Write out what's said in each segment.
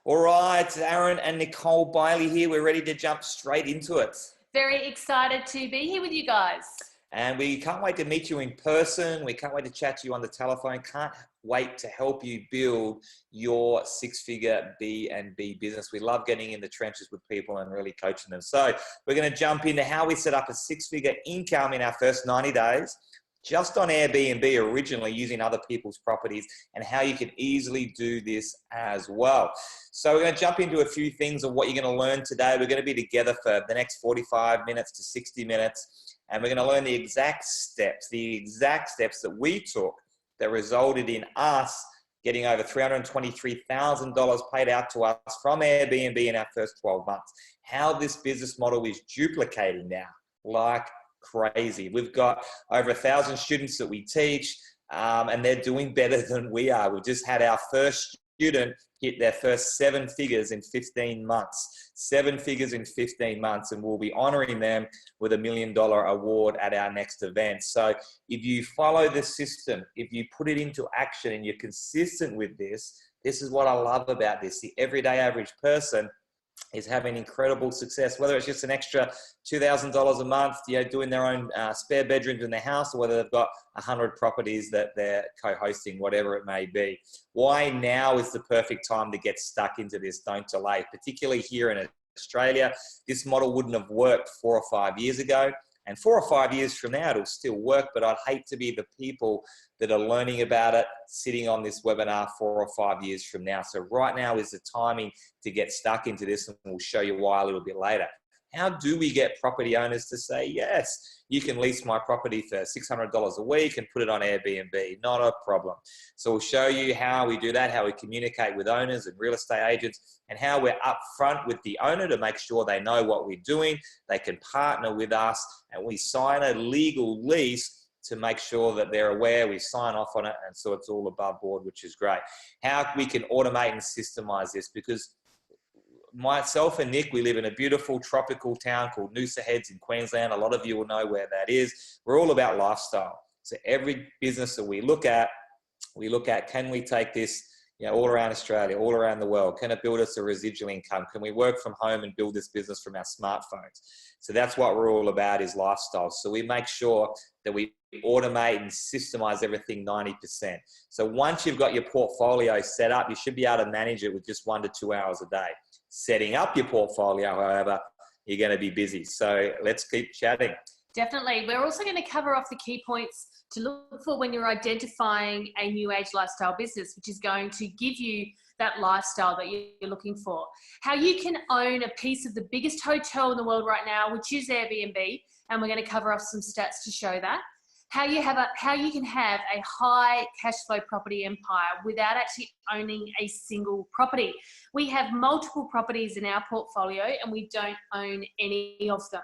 All right, Aaron and Nicole Byerlee here. We're ready to jump straight into it. Very excited to be here with you guys. And we can't wait to meet you in person. We can't wait to chat to you on the telephone. Can't wait to help you build your six-figure BnB business. We love getting in the trenches with people and really coaching them. So we're going to jump into how we set up a six-figure income in our first 90 days. Just on Airbnb originally, using other people's properties, and how you can easily do this as well. So we're going to jump into a few things of what you're going to learn today. We're going to be together for the next 45 minutes to 60 minutes, and we're going to learn the exact steps that we took that resulted in us getting over $323,000 paid out to us from Airbnb in our first 12 months. How this business model is duplicating now, like crazy. We've got over 1,000 students that we teach, and they're doing better than we are. We've just had our first student hit their first 7 figures in 15 months. 7 figures in 15 months, and we'll be honoring them with $1 million award at our next event. So if you follow the system, if you put it into action and you're consistent with this, this is what I love about this. The everyday average person is having incredible success, whether it's just an extra $2,000 a month, doing their own spare bedrooms in their house, or whether they've got 100 properties that they're co-hosting, whatever it may be. Why now is the perfect time to get stuck into this? Don't delay, particularly here in Australia. This model wouldn't have worked 4 or 5 years ago. And 4 or 5 years from now, it'll still work, but I'd hate to be the people that are learning about it, sitting on this webinar 4 or 5 years from now. So right now is the timing to get stuck into this, and we'll show you why a little bit later. How do we get property owners to say, yes, you can lease my property for $600 a week and put it on Airbnb? Not a problem. So we'll show you how we do that, how we communicate with owners and real estate agents, and how we're upfront with the owner to make sure they know what we're doing. They can partner with us, and we sign a legal lease to make sure that they're aware. We sign off on it, and so it's all above board, which is great. How we can automate and systemize this, because myself and Nick, we live in a beautiful tropical town called Noosa Heads in Queensland. A lot of you will know where that is. We're all about lifestyle. So every business that we look at, can we take this all around Australia, all around the world? Can it build us a residual income? Can we work from home and build this business from our smartphones? So that's what we're all about, is lifestyle. So we make sure that we automate and systemize everything 90%. So once you've got your portfolio set up, you should be able to manage it with just 1 to 2 hours a day. Setting up your portfolio, however, you're going to be busy. So let's keep chatting. Definitely. We're also going to cover off the key points to look for when you're identifying a new age lifestyle business, which is going to give you that lifestyle that you're looking for. How you can own a piece of the biggest hotel in the world right now, which is Airbnb, and we're going to cover off some stats to show that. How you can have a high cash flow property empire without actually owning a single property. We have multiple properties in our portfolio, and we don't own any of them.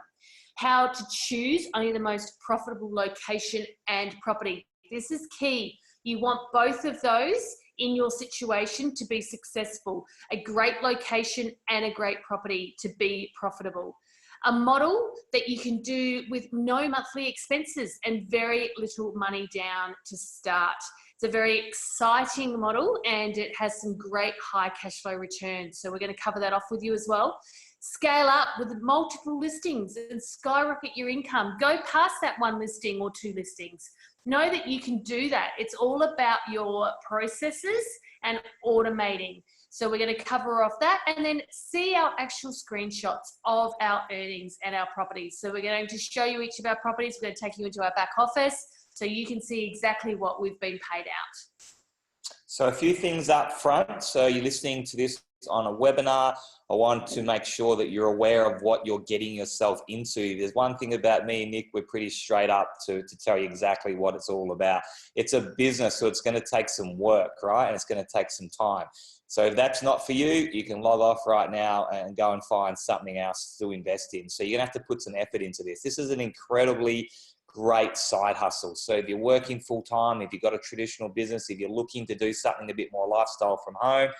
How to choose only the most profitable location and property. This is key. You want both of those in your situation to be successful. A great location and a great property to be profitable. A model that you can do with no monthly expenses and very little money down to start. It's a very exciting model, and it has some great high cash flow returns. So we're going to cover that off with you as well. Scale up with multiple listings and skyrocket your income. Go past that 1 listing or 2 listings. Know that you can do that. It's all about your processes and automating. So we're going to cover off that, and then see our actual screenshots of our earnings and our properties. So we're going to show you each of our properties. We're going to take you into our back office so you can see exactly what we've been paid out. So a few things up front. So you're listening to this on a webinar. I want to make sure that you're aware of what you're getting yourself into. There's one thing about me and Nick, we're pretty straight up to tell you exactly what it's all about. It's a business, so it's going to take some work, right? And it's going to take some time. So if that's not for you, you can log off right now and go and find something else to invest in. So you're going to have to put some effort into this. This is an incredibly great side hustle. So if you're working full time, if you've got a traditional business, if you're looking to do something a bit more lifestyle from home,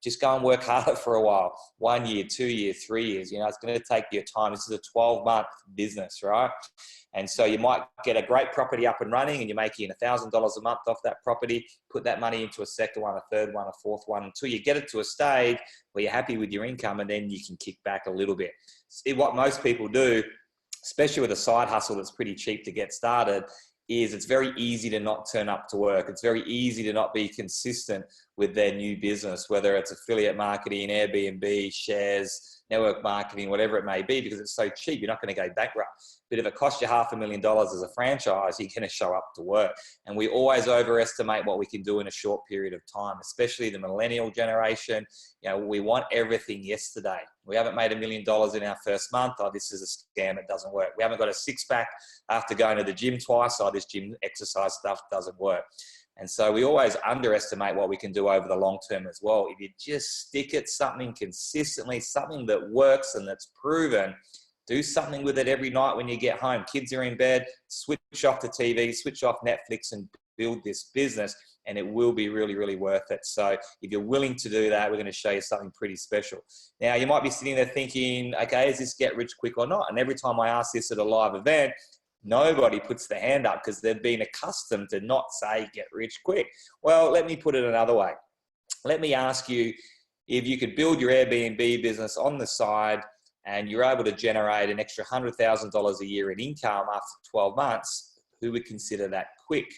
just go and work harder for a while. 1 year, 2 years, 3 years. You know, it's going to take you time. This is a 12-month business, right? And so you might get a great property up and running and you're making $1,000 a month off that property, put that money into a second one, a third one, a fourth one, until you get it to a stage where you're happy with your income, and then you can kick back a little bit. See, what most people do, especially with a side hustle that's pretty cheap to get started, is it's very easy to not turn up to work. It's very easy to not be consistent with their new business, whether it's affiliate marketing, Airbnb, shares, network marketing, whatever it may be, because it's so cheap, you're not going to go bankrupt. But if it costs you $500,000 as a franchise, you're going to show up to work. And we always overestimate what we can do in a short period of time, especially the millennial generation. You know, we want everything yesterday. We haven't made $1 million in our first month. Oh, this is a scam. It doesn't work. We haven't got a six-pack after going to the gym twice. Oh, this gym exercise stuff doesn't work. And so we always underestimate what we can do over the long term as well. If you just stick at something consistently, something that works and that's proven, do something with it every night when you get home. Kids are in bed, switch off the TV, switch off Netflix and build this business, and it will be really, really worth it. So if you're willing to do that, we're going to show you something pretty special. Now, you might be sitting there thinking, okay, is this get rich quick or not? And every time I ask this at a live event, nobody puts their hand up because they've been accustomed to not say get rich quick. Well, let me put it another way. Let me ask you, if you could build your Airbnb business on the side and you're able to generate an extra $100,000 a year in income after 12 months, who would consider that quick?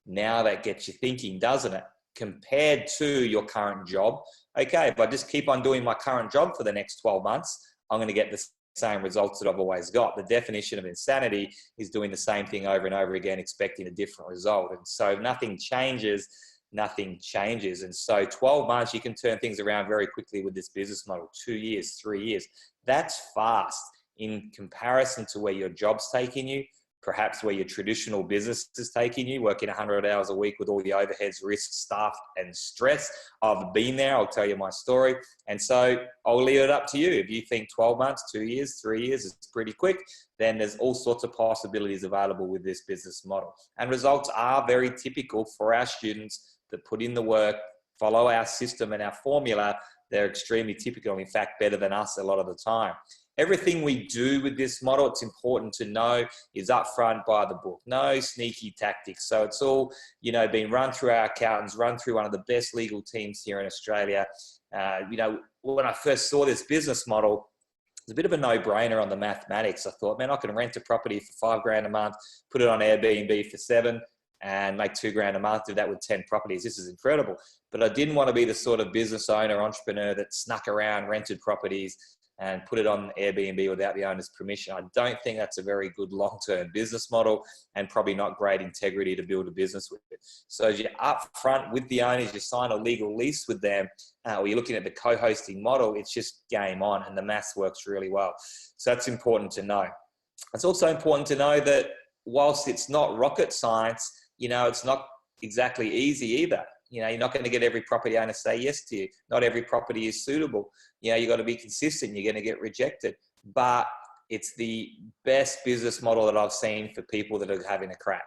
Now that gets you thinking, doesn't it? Compared to your current job. Okay, if I just keep on doing my current job for the next 12 months, I'm going to get the same results that I've always got. The definition of insanity is doing the same thing over and over again, expecting a different result. And so if nothing changes, nothing changes. And so 12 months, you can turn things around very quickly with this business model. 2 years, 3 years. That's fast in comparison to where your job's taking you, perhaps where your traditional business is taking you, working 100 hours a week with all the overheads, risks, staff, and stress. I've been there. I'll tell you my story. And so I'll leave it up to you. If you think 12 months, 2 years, 3 years is pretty quick, then there's all sorts of possibilities available with this business model. And results are very typical for our students that put in the work, follow our system and our formula. They're extremely typical, in fact, better than us a lot of the time. Everything we do with this model, it's important to know, is upfront by the book. No sneaky tactics. So it's all, you know, been run through our accountants, run through one of the best legal teams here in Australia. You know, when I first saw this business model, it's a bit of a no-brainer on the mathematics. I thought, man, I can rent a property for $5,000 a month, put it on Airbnb for $7,000, and make $2,000 a month, do that with 10 properties. This is incredible. But I didn't want to be the sort of business owner, entrepreneur that snuck around, rented properties, and put it on Airbnb without the owner's permission. I don't think that's a very good long-term business model, and probably not great integrity to build a business with it. So as you're up front with the owners, you sign a legal lease with them, or you're looking at the co-hosting model, it's just game on, and the maths works really well. So that's important to know. It's also important to know that whilst it's not rocket science, you know, it's not exactly easy either. You know, you're not going to get every property owner to say yes to you. Not every property is suitable. You know, you got to be consistent. You're going to get rejected. But it's the best business model that I've seen for people that are having a crack.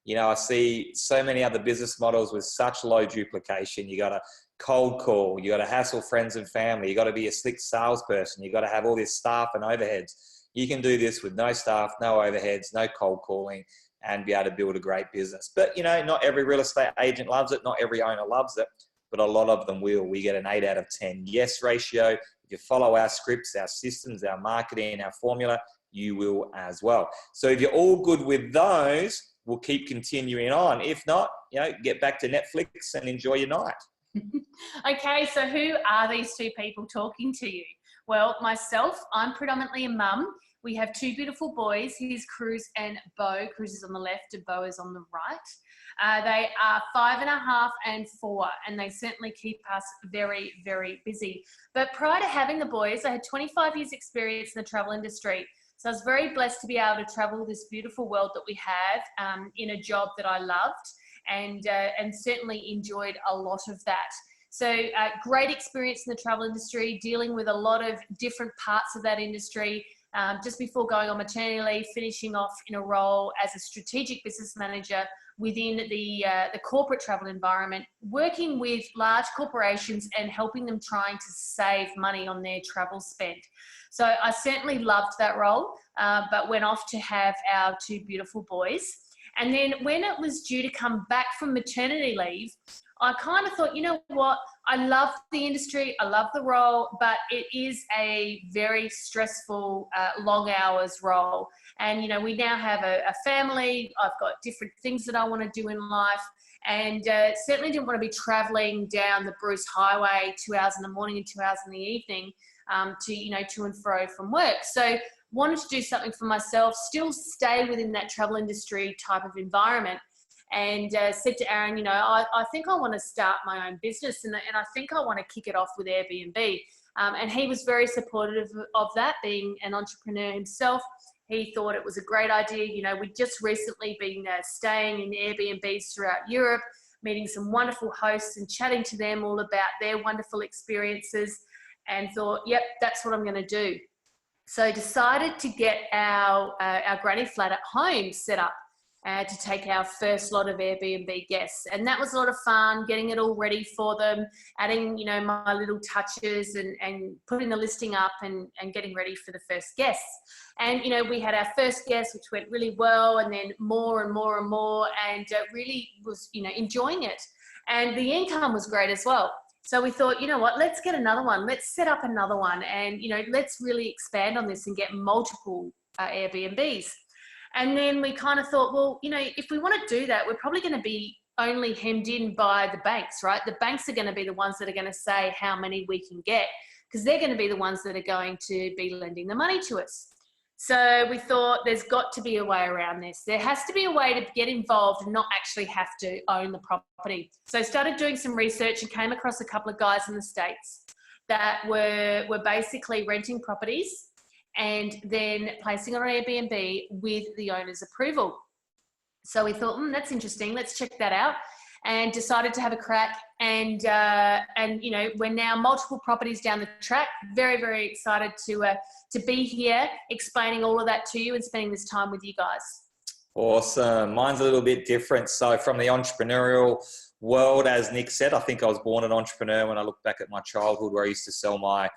You know, I see so many other business models with such low duplication. You got to cold call. You got to hassle friends and family. You got to be a slick salesperson. You got to have all this staff and overheads. You can do this with no staff, no overheads, no cold calling, and be able to build a great business. But, you know, not every real estate agent loves it. Not every owner loves it, but a lot of them will. We get an 8 out of 10 yes ratio. If you follow our scripts, our systems, our marketing, our formula, you will as well. So if you're all good with those, we'll keep continuing on. If not, you know, get back to Netflix and enjoy your night. Okay, so who are these two people talking to you? Well, myself, I'm predominantly a mum. We have two beautiful boys. Here's Cruz and Bo. Cruz is on the left and Bo is on the right. They are 5.5 and 4, and they certainly keep us very, very busy. But prior to having the boys, I had 25 years experience in the travel industry. So I was very blessed to be able to travel this beautiful world that we have in a job that I loved, and certainly enjoyed a lot of that. So great experience in the travel industry, dealing with a lot of different parts of that industry. Just before going on maternity leave, finishing off in a role as a strategic business manager within the corporate travel environment, working with large corporations and helping them trying to save money on their travel spend. So I certainly loved that role, but went off to have our two beautiful boys. And then when it was due to come back from maternity leave, I kind of thought, you know what, I love the industry, I love the role, but it is a very stressful, long hours role. And, you know, we now have a family, I've got different things that I want to do in life, and certainly didn't want to be traveling down the Bruce Highway 2 hours in the morning and 2 hours in the evening to and fro from work. So wanted to do something for myself, still stay within that travel industry type of environment. And said to Aaron, you know, I think I want to start my own business, and I think I want to kick it off with Airbnb. And he was very supportive of that, being an entrepreneur himself. He thought it was a great idea. You know, we'd just recently been staying in Airbnbs throughout Europe, meeting some wonderful hosts and chatting to them all about their wonderful experiences, and thought, yep, that's what I'm going to do. So decided to get our granny flat at home set up to take our first lot of Airbnb guests. And that was a lot of fun, getting it all ready for them, adding, you know, my little touches and putting the listing up and getting ready for the first guests. And, you know, we had our first guest, which went really well, and then more and more and more, and really was, you know, enjoying it. And the income was great as well. So we thought, you know what, let's get another one. Let's set up another one. And, you know, let's really expand on this and get multiple Airbnbs. And then we kind of thought, well, you know, if we want to do that, we're probably going to be only hemmed in by the banks, right? The banks are going to be the ones that are going to say how many we can get, because they're going to be the ones that are going to be lending the money to us. So we thought there's got to be a way around this. There has to be a way to get involved and not actually have to own the property. So I started doing some research and came across a couple of guys in the States that were basically renting properties and then placing on Airbnb with the owner's approval. So we thought, that's interesting. Let's check that out, and decided to have a crack. And you know, we're now multiple properties down the track. Very, very excited to be here explaining all of that to you and spending this time with you guys. Awesome. Mine's a little bit different. So from the entrepreneurial world, as Nick said, I think I was born an entrepreneur when I look back at my childhood, where I used to sell my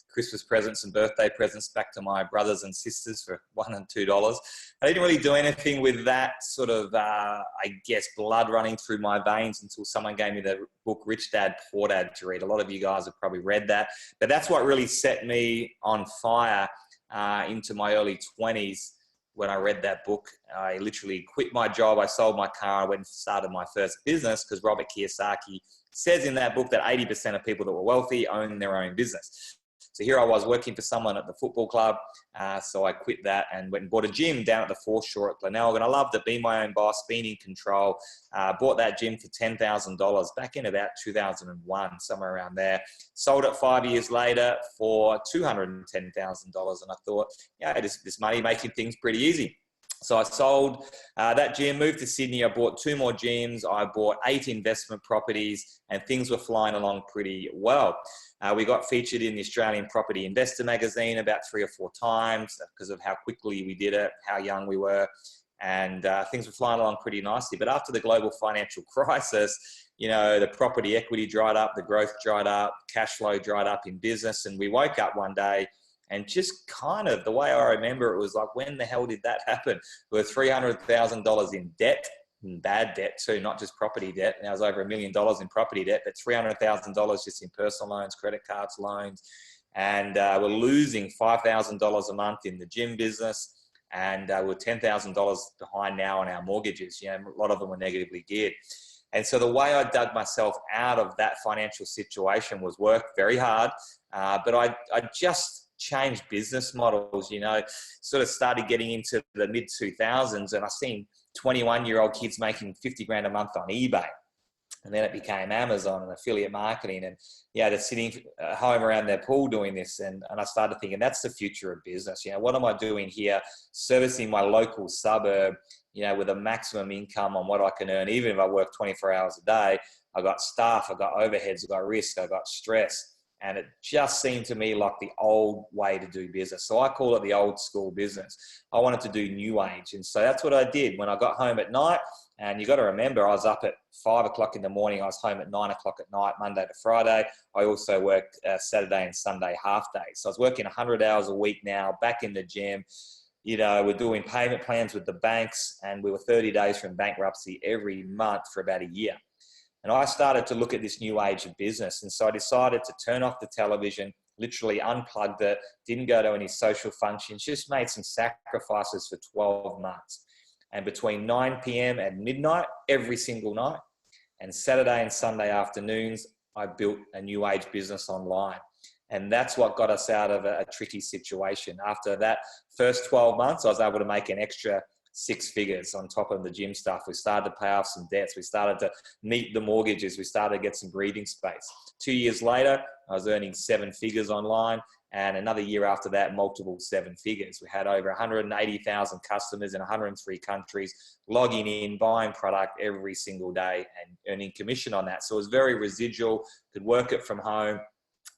Christmas presents and birthday presents back to my brothers and sisters for $1 and $2. I didn't really do anything with that sort of, I guess, blood running through my veins until someone gave me the book Rich Dad, Poor Dad to read. A lot of you guys have probably read that, but that's what really set me on fire into my early 20s. When I read that book, I literally quit my job. I sold my car. I went and started my first business, because Robert Kiyosaki says in that book that 80% of people that were wealthy own their own business. So here I was working for someone at the football club. So I quit that and went and bought a gym down at the foreshore at Glenelg. And I loved it, being my own boss, being in control. Bought that gym for $10,000 back in about 2001, somewhere around there. Sold it 5 years later for $210,000. And I thought, yeah, this money making things pretty easy. So I sold that gym, moved to Sydney. I bought 2 more gyms. I bought 8 investment properties, and things were flying along pretty well. We got featured in the Australian Property Investor magazine about 3 or 4 times because of how quickly we did it, how young we were, and things were flying along pretty nicely. But after the global financial crisis, you know, the property equity dried up, the growth dried up, cash flow dried up in business, and we woke up one day and just kind of, the way I remember it was like, when the hell did that happen? We were $300,000 in debt, and bad debt too, not just property debt. Now it's over $1 million in property debt, but $300,000 just in personal loans, credit cards, loans. And we're losing $5,000 a month in the gym business. And we're $10,000 behind now on our mortgages. You know, a lot of them were negatively geared. And so the way I dug myself out of that financial situation was work very hard. But I just changed business models, you know, sort of started getting into the mid 2000s, and I seen 21-year-old kids making 50 grand a month on eBay. And then it became Amazon and affiliate marketing, and yeah, they're sitting at home around their pool doing this. And I started thinking, that's the future of business. You know, what am I doing here, servicing my local suburb, you know, with a maximum income on what I can earn, even if I work 24 hours a day. I got staff, I got overheads, I got risk, I got stress. And it just seemed to me like the old way to do business. So I call it the old school business. I wanted to do new age. And so that's what I did. When I got home at night, And you got to remember, I was up at 5 o'clock in the morning. I was home at 9 o'clock at night, Monday to Friday. I also worked Saturday and Sunday half days. So I was working 100 hours a week now, back in the gym. You know, we're doing payment plans with the banks, and we were 30 days from bankruptcy every month for about a year. And I started to look at this new age of business. And so I decided to turn off the television, literally unplugged it, didn't go to any social functions, just made some sacrifices for 12 months. And between 9 p.m. and midnight, every single night, and Saturday and Sunday afternoons, I built a new age business online. And that's what got us out of a tricky situation. After that first 12 months, I was able to make an extra 6 figures on top of the gym stuff. We started to pay off some debts. We started to meet the mortgages. We started to get some breathing space. 2 years later, I was earning 7 figures online. And another year after that, multiple 7 figures. We had over 180,000 customers in 103 countries, logging in, buying product every single day and earning commission on that. So it was very residual, could work it from home.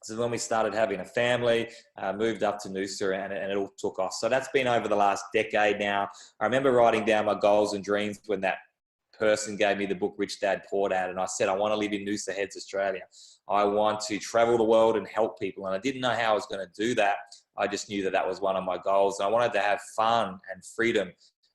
So when we started having a family, moved up to Noosa, and it all took off. So that's been over the last decade now. I remember writing down my goals and dreams when that person gave me the book Rich Dad Poor Dad, and I said I want to live in Noosa Heads, Australia. I want to travel the world and help people, and I didn't know how I was going to do that. I just knew that that was one of my goals, and I wanted to have fun and freedom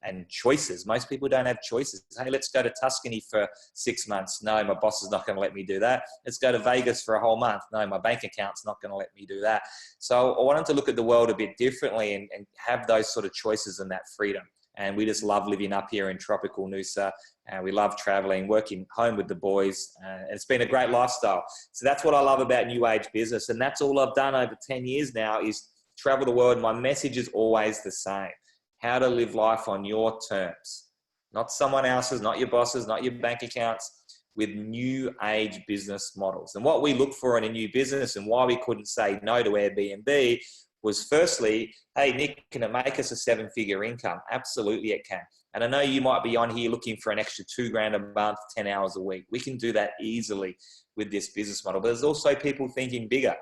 and choices. Most people don't have choices. Hey, let's go to Tuscany for 6 months. No, my boss is not going to let me do that. Let's go to Vegas for a whole month. No, my bank account's not going to let me do that. So I wanted to look at the world a bit differently and have those sort of choices and that freedom. And we just love living up here in tropical Noosa, and we love traveling, working home with the boys. And it's been a great lifestyle. So that's what I love about new age business. And that's all I've done over 10 years now, is travel the world. My message is always the same: how to live life on your terms, not someone else's, not your boss's, not your bank accounts, with new age business models. And what we look for in a new business, and why we couldn't say no to Airbnb, was firstly, hey, Nick, can it make us a 7-figure income? Absolutely it can. And I know you might be on here looking for an extra $2,000 a month, 10 hours a week. We can do that easily with this business model. But there's also people thinking bigger.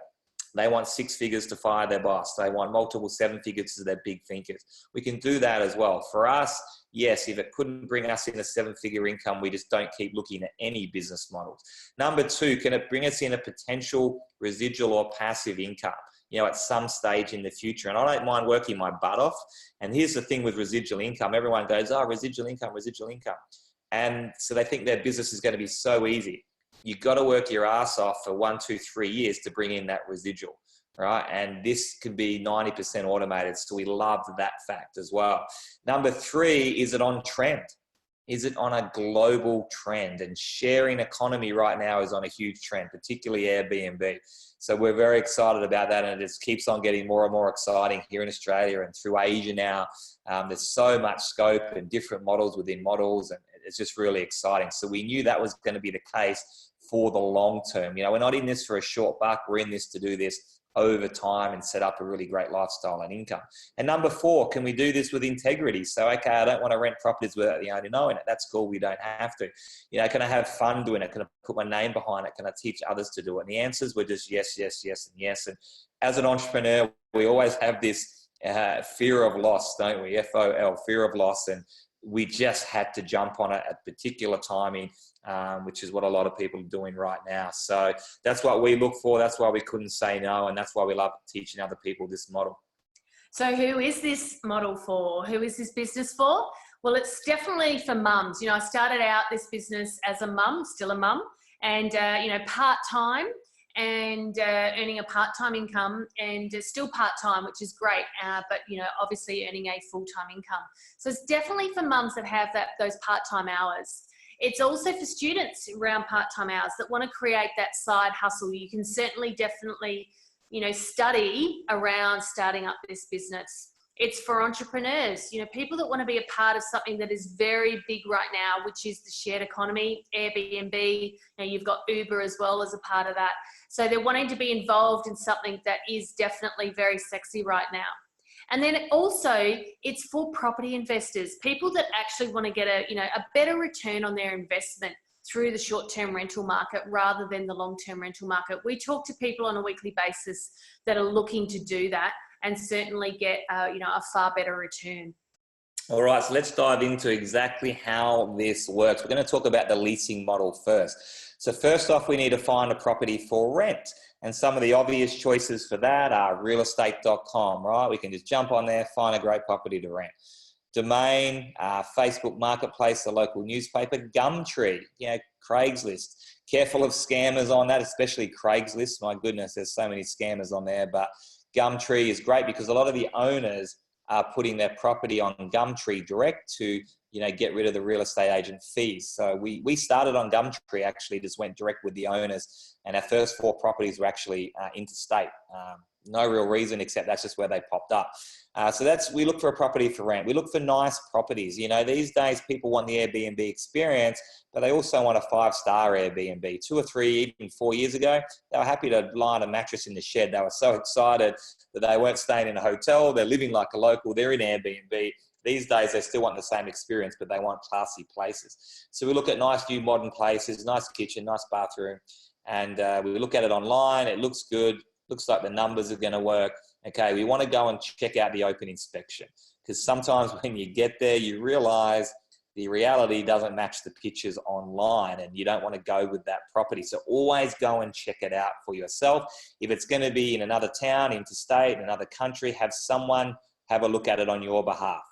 They want 6 figures to fire their boss. They want multiple 7 figures to their big thinkers. We can do that as well. For us, yes, if it couldn't bring us in a 7-figure income, we just don't keep looking at any business models. Number 2, can it bring us in a potential residual or passive income, you know, at some stage in the future? And I don't mind working my butt off. And here's the thing with residual income. Everyone goes, oh, residual income, residual income. And so they think their business is going to be so easy. You've got to work your ass off for 1, 2, 3 years to bring in that residual, right? And this could be 90% automated. So we love that fact as well. Number 3, is it on trend? Is it on a global trend? And sharing economy right now is on a huge trend, particularly Airbnb. So we're very excited about that, and it just keeps on getting more and more exciting here in Australia and through Asia now. There's so much scope and different models within models, and it's just really exciting. So we knew that was going to be the case for the long term. You know, we're not in this for a short buck. We're in this to do this over time and set up a really great lifestyle and income. And number 4, can we do this with integrity? So, okay, I don't want to rent properties without the owner knowing it. That's cool. We don't have to. You know, can I have fun doing it? Can I put my name behind it? Can I teach others to do it? And the answers were just yes, yes, yes, and yes. And as an entrepreneur, we always have this fear of loss, don't we? FOL, fear of loss. And we just had to jump on it at particular timing, which is what a lot of people are doing right now. So that's what we look for. That's why we couldn't say no. And that's why we love teaching other people this model. So who is this model for? Who is this business for? Well, it's definitely for mums. You know, I started out this business as a mum, still a mum, and, you know, part-time, and earning a part-time income, and still part-time, which is great, but, you know, obviously earning a full-time income. So it's definitely for mums that have those part-time hours. It's also for students around part-time hours that want to create that side hustle. You can certainly definitely, you know, study around starting up this business. It's for entrepreneurs, you know, people that want to be a part of something that is very big right now, which is the shared economy, Airbnb. You know, you've got Uber as well as a part of that. So they're wanting to be involved in something that is definitely very sexy right now. And then also it's for property investors, people that actually want to get a, you know, a better return on their investment through the short-term rental market rather than the long-term rental market. We talk to people on a weekly basis that are looking to do that and certainly get, you know, a far better return. All right, so let's dive into exactly how this works. We're going to talk about the leasing model first. So first off, we need to find a property for rent. And some of the obvious choices for that are realestate.com, right? We can just jump on there, find a great property to rent. Domain, Facebook Marketplace, the local newspaper, Gumtree, Craigslist. Careful of scammers on that, especially Craigslist. My goodness, there's so many scammers on there, but Gumtree is great because a lot of the owners are putting their property on Gumtree direct to, get rid of the real estate agent fees. So we started on Gumtree, actually just went direct with the owners, and our first 4 properties were actually interstate. No real reason except that's just where they popped up. So we look for a property for rent. We look for nice properties. These days people want the Airbnb experience, but they also want a 5-star Airbnb. 2 or 3, even 4 years ago, they were happy to lie on a mattress in the shed. They were so excited that they weren't staying in a hotel. They're living like a local. They're in Airbnb. These days, they still want the same experience, but they want classy places. So we look at nice new modern places, nice kitchen, nice bathroom, and we look at it online. It looks good. Looks like the numbers are going to work. Okay, we want to go and check out the open inspection, because sometimes when you get there, you realize the reality doesn't match the pictures online, and you don't want to go with that property. So always go and check it out for yourself. If it's going to be in another town, interstate, in another country, have someone have a look at it on your behalf.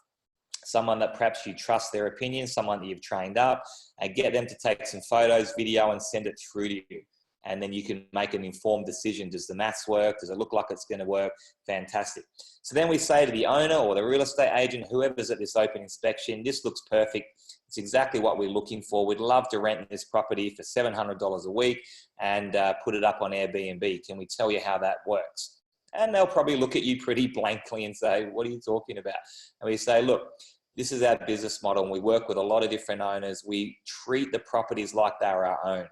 Someone that perhaps you trust their opinion, someone that you've trained up, and get them to take some photos, video, and send it through to you. And then you can make an informed decision. Does the maths work? Does it look like it's going to work? Fantastic. So then we say to the owner or the real estate agent, whoever's at this open inspection, this looks perfect. It's exactly what we're looking for. We'd love to rent this property for $700 a week and put it up on Airbnb. Can we tell you how that works? And they'll probably look at you pretty blankly and say, what are you talking about? And we say, look, this is our business model, and we work with a lot of different owners. We treat the properties like they're our own.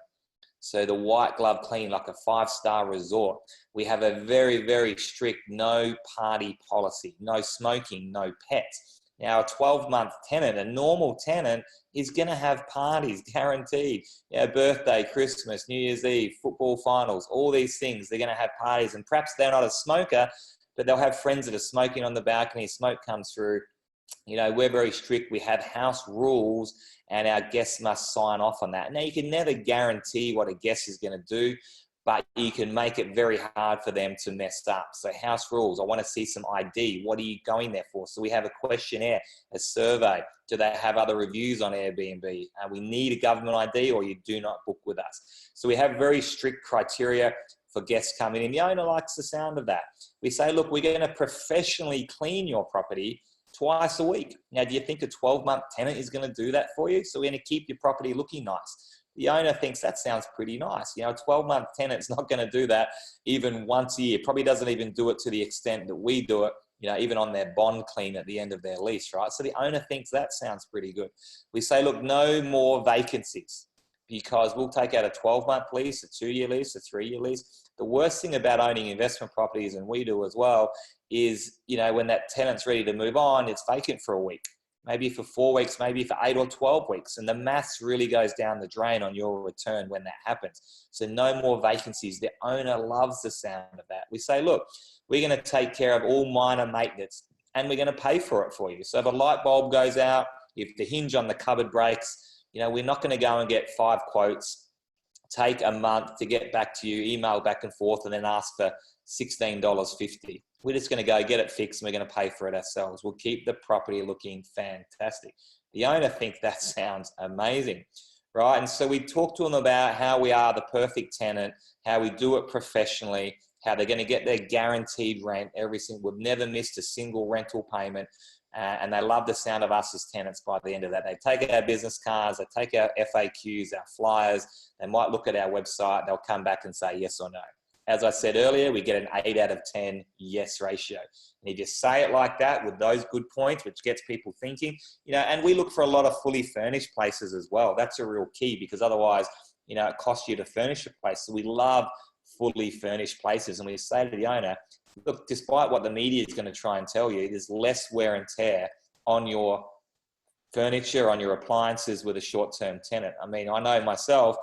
So the white glove clean, like a 5-star resort. We have a very, very strict no party policy, no smoking, no pets. Now, a 12-month tenant, a normal tenant, is going to have parties, guaranteed. Birthday, Christmas, New Year's Eve, football finals, all these things. They're going to have parties, and perhaps they're not a smoker, but they'll have friends that are smoking on the balcony. Smoke comes through. We're very strict. We have house rules, and our guests must sign off on that. Now, you can never guarantee what a guest is going to do, but you can make it very hard for them to mess up. So house rules, I want to see some ID. What are you going there for? So we have a questionnaire, a survey. Do they have other reviews on Airbnb? We need a government ID, or you do not book with us. So we have very strict criteria for guests coming in. The owner likes the sound of that. We say, look, we're going to professionally clean your property twice a week. Now, do you think a 12-month tenant is going to do that for you? So we're going to keep your property looking nice. The owner thinks that sounds pretty nice. A 12-month tenant's not going to do that even once a year. Probably doesn't even do it to the extent that we do it, even on their bond clean at the end of their lease, right? So the owner thinks that sounds pretty good. We say, look, no more vacancies, because we'll take out a 12-month lease, a 2-year lease, a 3-year lease. The worst thing about owning investment properties, and we do as well, is, when that tenant's ready to move on, it's vacant for a week, maybe for 4 weeks, maybe for 8 or 12 weeks. And the maths really goes down the drain on your return when that happens. So no more vacancies. The owner loves the sound of that. We say, look, we're going to take care of all minor maintenance, and we're going to pay for it for you. So if a light bulb goes out, if the hinge on the cupboard breaks, we're not going to go and get 5 quotes, take a month to get back to you, email back and forth, and then ask for $16.50. We're just going to go get it fixed, and we're going to pay for it ourselves. We'll keep the property looking fantastic. The owner thinks that sounds amazing, right? And so we talk to them about how we are the perfect tenant, how we do it professionally, how they're going to get their guaranteed rent every single, we've never missed a single rental payment. And they love the sound of us as tenants by the end of that. They take our business cards, they take our FAQs, our flyers, they might look at our website, they'll come back and say yes or no. As I said earlier, we get an 8 out of 10 yes ratio. And if you say it like that with those good points, which gets people thinking, and we look for a lot of fully furnished places as well. That's a real key, because otherwise, it costs you to furnish a place. So we love fully furnished places. And we say to the owner, look, despite what the media is going to try and tell you, there's less wear and tear on your furniture, on your appliances with a short-term tenant. I mean, I know myself,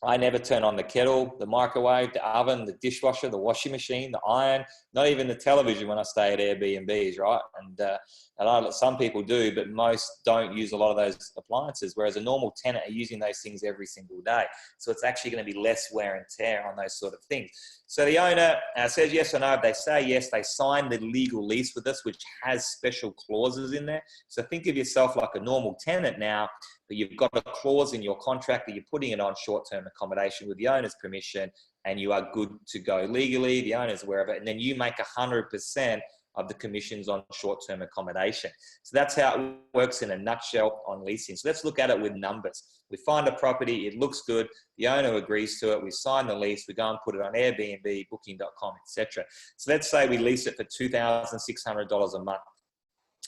I never turn on the kettle, the microwave, the oven, the dishwasher, the washing machine, the iron, not even the television when I stay at Airbnbs, right? And some people do, but most don't use a lot of those appliances, whereas a normal tenant are using those things every single day. So it's actually going to be less wear and tear on those sort of things. So the owner says yes or no. If they say yes, they sign the legal lease with us, which has special clauses in there. So think of yourself like a normal tenant now, but you've got a clause in your contract that you're putting it on short-term accommodation with the owner's permission, and you are good to go legally. The owner's aware of it, and then you make 100% of the commissions on short-term accommodation. So that's how it works in a nutshell on leasing. So let's look at it with numbers. We find a property, it looks good, the owner agrees to it, we sign the lease, we go and put it on Airbnb, Booking.com, etc. So let's say we lease it for $2,600 a month.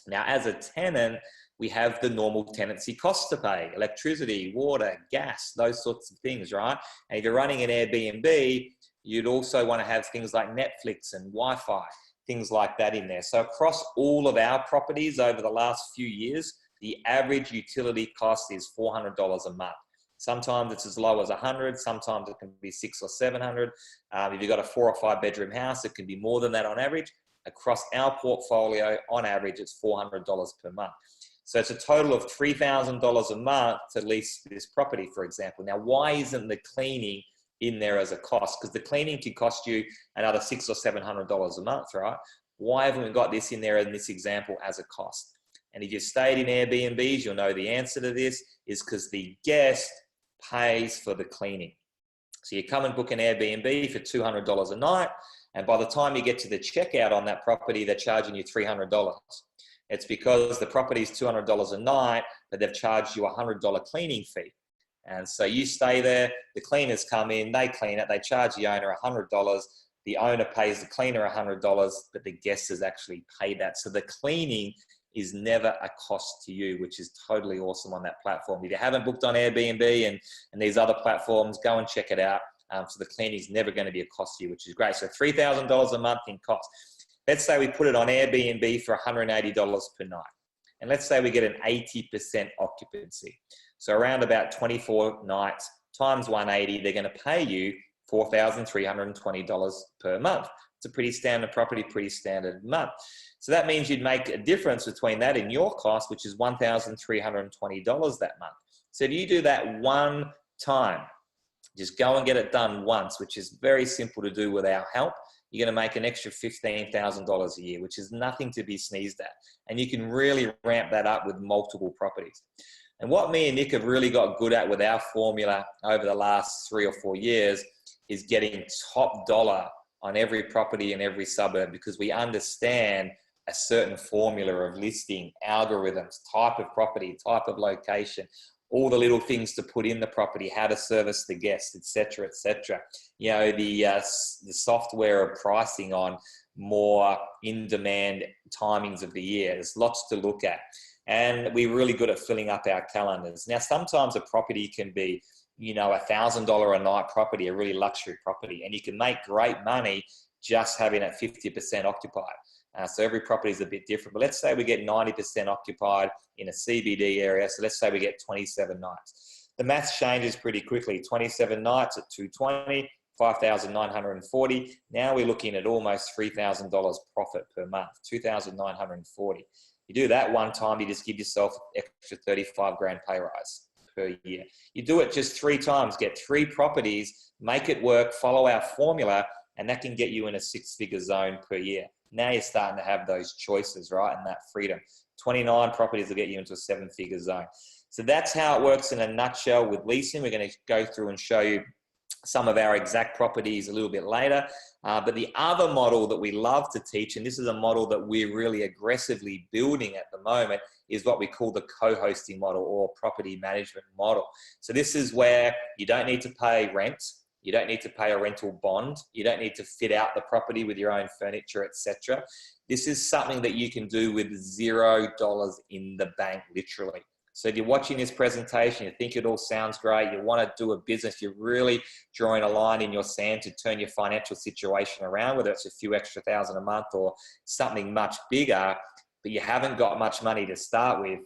Now, as a tenant, we have the normal tenancy costs to pay: electricity, water, gas, those sorts of things, right? And if you're running an Airbnb, you'd also want to have things like Netflix and Wi-Fi, things like that in there. So across all of our properties over the last few years, the average utility cost is $400 a month. Sometimes it's as low as $100, sometimes it can be $600 or $700. If you've got a 4 or 5 bedroom house, it can be more than that on average. Across our portfolio, on average, it's $400 per month. So it's a total of $3,000 a month to lease this property, for example. Now, why isn't the cleaning in there as a cost? Because the cleaning could cost you another $600 or $700 a month, right? Why haven't we got this in there in this example as a cost? And if you've stayed in Airbnbs, you'll know the answer to this is because the guest pays for the cleaning. So you come and book an Airbnb for $200 a night, and by the time you get to the checkout on that property, they're charging you $300. It's because the property is $200 a night, but they've charged you a $100 cleaning fee. And so you stay there, the cleaners come in, they clean it, they charge the owner $100, the owner pays the cleaner $100, but the guest has actually paid that. So the cleaning is never a cost to you, which is totally awesome on that platform. If you haven't booked on Airbnb and these other platforms, go and check it out. So the cleaning is never going to be a cost to you, which is great. So $3,000 a month in cost. Let's say we put it on Airbnb for $180 per night. And let's say we get an 80% occupancy. So around about 24 nights times 180, they're going to pay you $4,320 per month. It's a pretty standard property, pretty standard month. So that means you'd make a difference between that and your cost, which is $1,320 that month. So if you do that one time, just go and get it done once, which is very simple to do with our help, you're going to make an extra $15,000 a year, which is nothing to be sneezed at. And you can really ramp that up with multiple properties. And what me and Nick have really got good at with our formula over the last 3 or 4 years is getting top dollar on every property in every suburb, because we understand a certain formula of listing, algorithms, type of property, type of location, all the little things to put in the property, how to service the guests, etc., etc. You know, the software of pricing on more in-demand timings of the year. There's lots to look at. And we're really good at filling up our calendars. Now, sometimes a property can be, you know, $1,000 a night property, a really luxury property, and you can make great money just having it 50% occupied. So every property is a bit different, but let's say we get 90% occupied in a CBD area. So let's say we get 27 nights. The math changes pretty quickly. 27 nights at 220, 5,940. Now we're looking at almost $3,000 profit per month, 2,940. You do that one time, you just give yourself extra 35 grand pay rise per year. You do it just 3 times, get 3 properties, make it work, follow our formula, and that can get you in a 6-figure zone per year. Now you're starting to have those choices, right? And that freedom. 29 properties will get you into a 7-figure zone. So that's how it works in a nutshell with leasing. We're going to go through and show you some of our exact properties a little bit later. But the other model that we love to teach, and this is a model that we're really aggressively building at the moment, is what we call the co-hosting model or property management model. So this is where you don't need to pay rent. You don't need to pay a rental bond. You don't need to fit out the property with your own furniture, etc. This is something that you can do with $0 in the bank, literally. So if you're watching this presentation, you think it all sounds great, you want to do a business, you're really drawing a line in your sand to turn your financial situation around, whether it's a few extra thousand a month or something much bigger, but you haven't got much money to start with.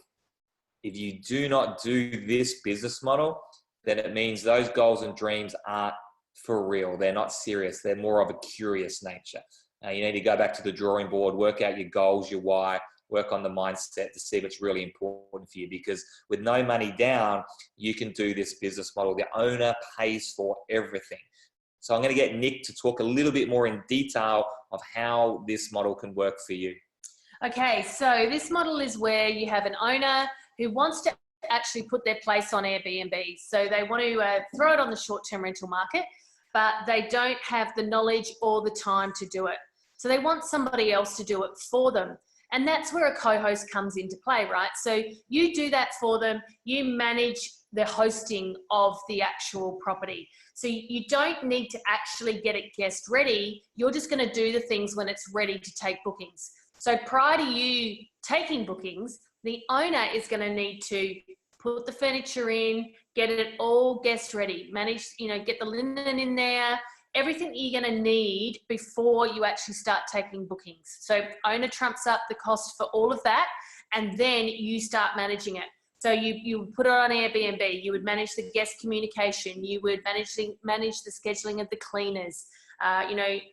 If you do not do this business model, then it means those goals and dreams aren't for real. They're not serious. They're more of a curious nature. You need to go back to the drawing board, work out your goals, your why, work on the mindset to see if it's really important for you, because with no money down, you can do this business model. The owner pays for everything. So I'm going to get Nick to talk a little bit more in detail of how this model can work for you. Okay, so this model is where you have an owner who wants to actually put their place on Airbnb. So they want to throw it on the short-term rental market, but they don't have the knowledge or the time to do it. So they want somebody else to do it for them. And that's where a co-host comes into play, right? So you do that for them, you manage the hosting of the actual property. So you don't need to actually get it guest ready. You're just going to do the things when it's ready to take bookings. So prior to you taking bookings, the owner is going to need to put the furniture in, get it all guest ready, manage, get the linen in there, everything that you're going to need before you actually start taking bookings. So owner trumps up the cost for all of that, and then you start managing it. So you put it on Airbnb, you would manage the guest communication, you would manage the scheduling of the cleaners,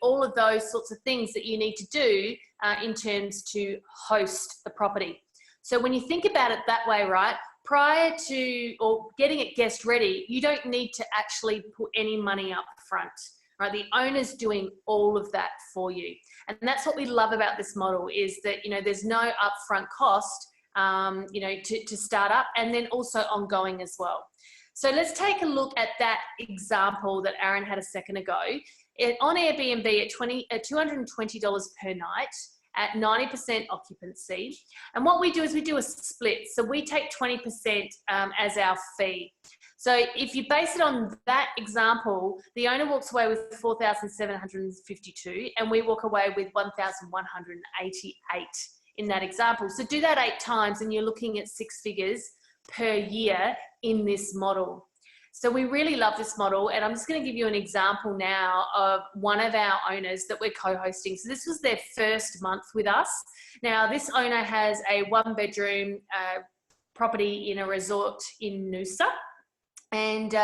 all of those sorts of things that you need to do in terms to host the property. So when you think about it that way, right, prior to or getting it guest ready, you don't need to actually put any money up front, right? The owner's doing all of that for you. And that's what we love about this model, is that, there's no upfront cost, to start up, and then also ongoing as well. So let's take a look at that example that Aaron had a second ago. On Airbnb at $220 per night at 90% occupancy. And what we do is we do a split. So we take 20% as our fee. So if you base it on that example, the owner walks away with $4,752 and we walk away with $1,188 in that example. So do that 8 times and you're looking at 6 figures per year in this model. So we really love this model, and I'm just going to give you an example now of one of our owners that we're co-hosting. So this was their first month with us. Now this owner has a 1-bedroom property in a resort in Noosa. And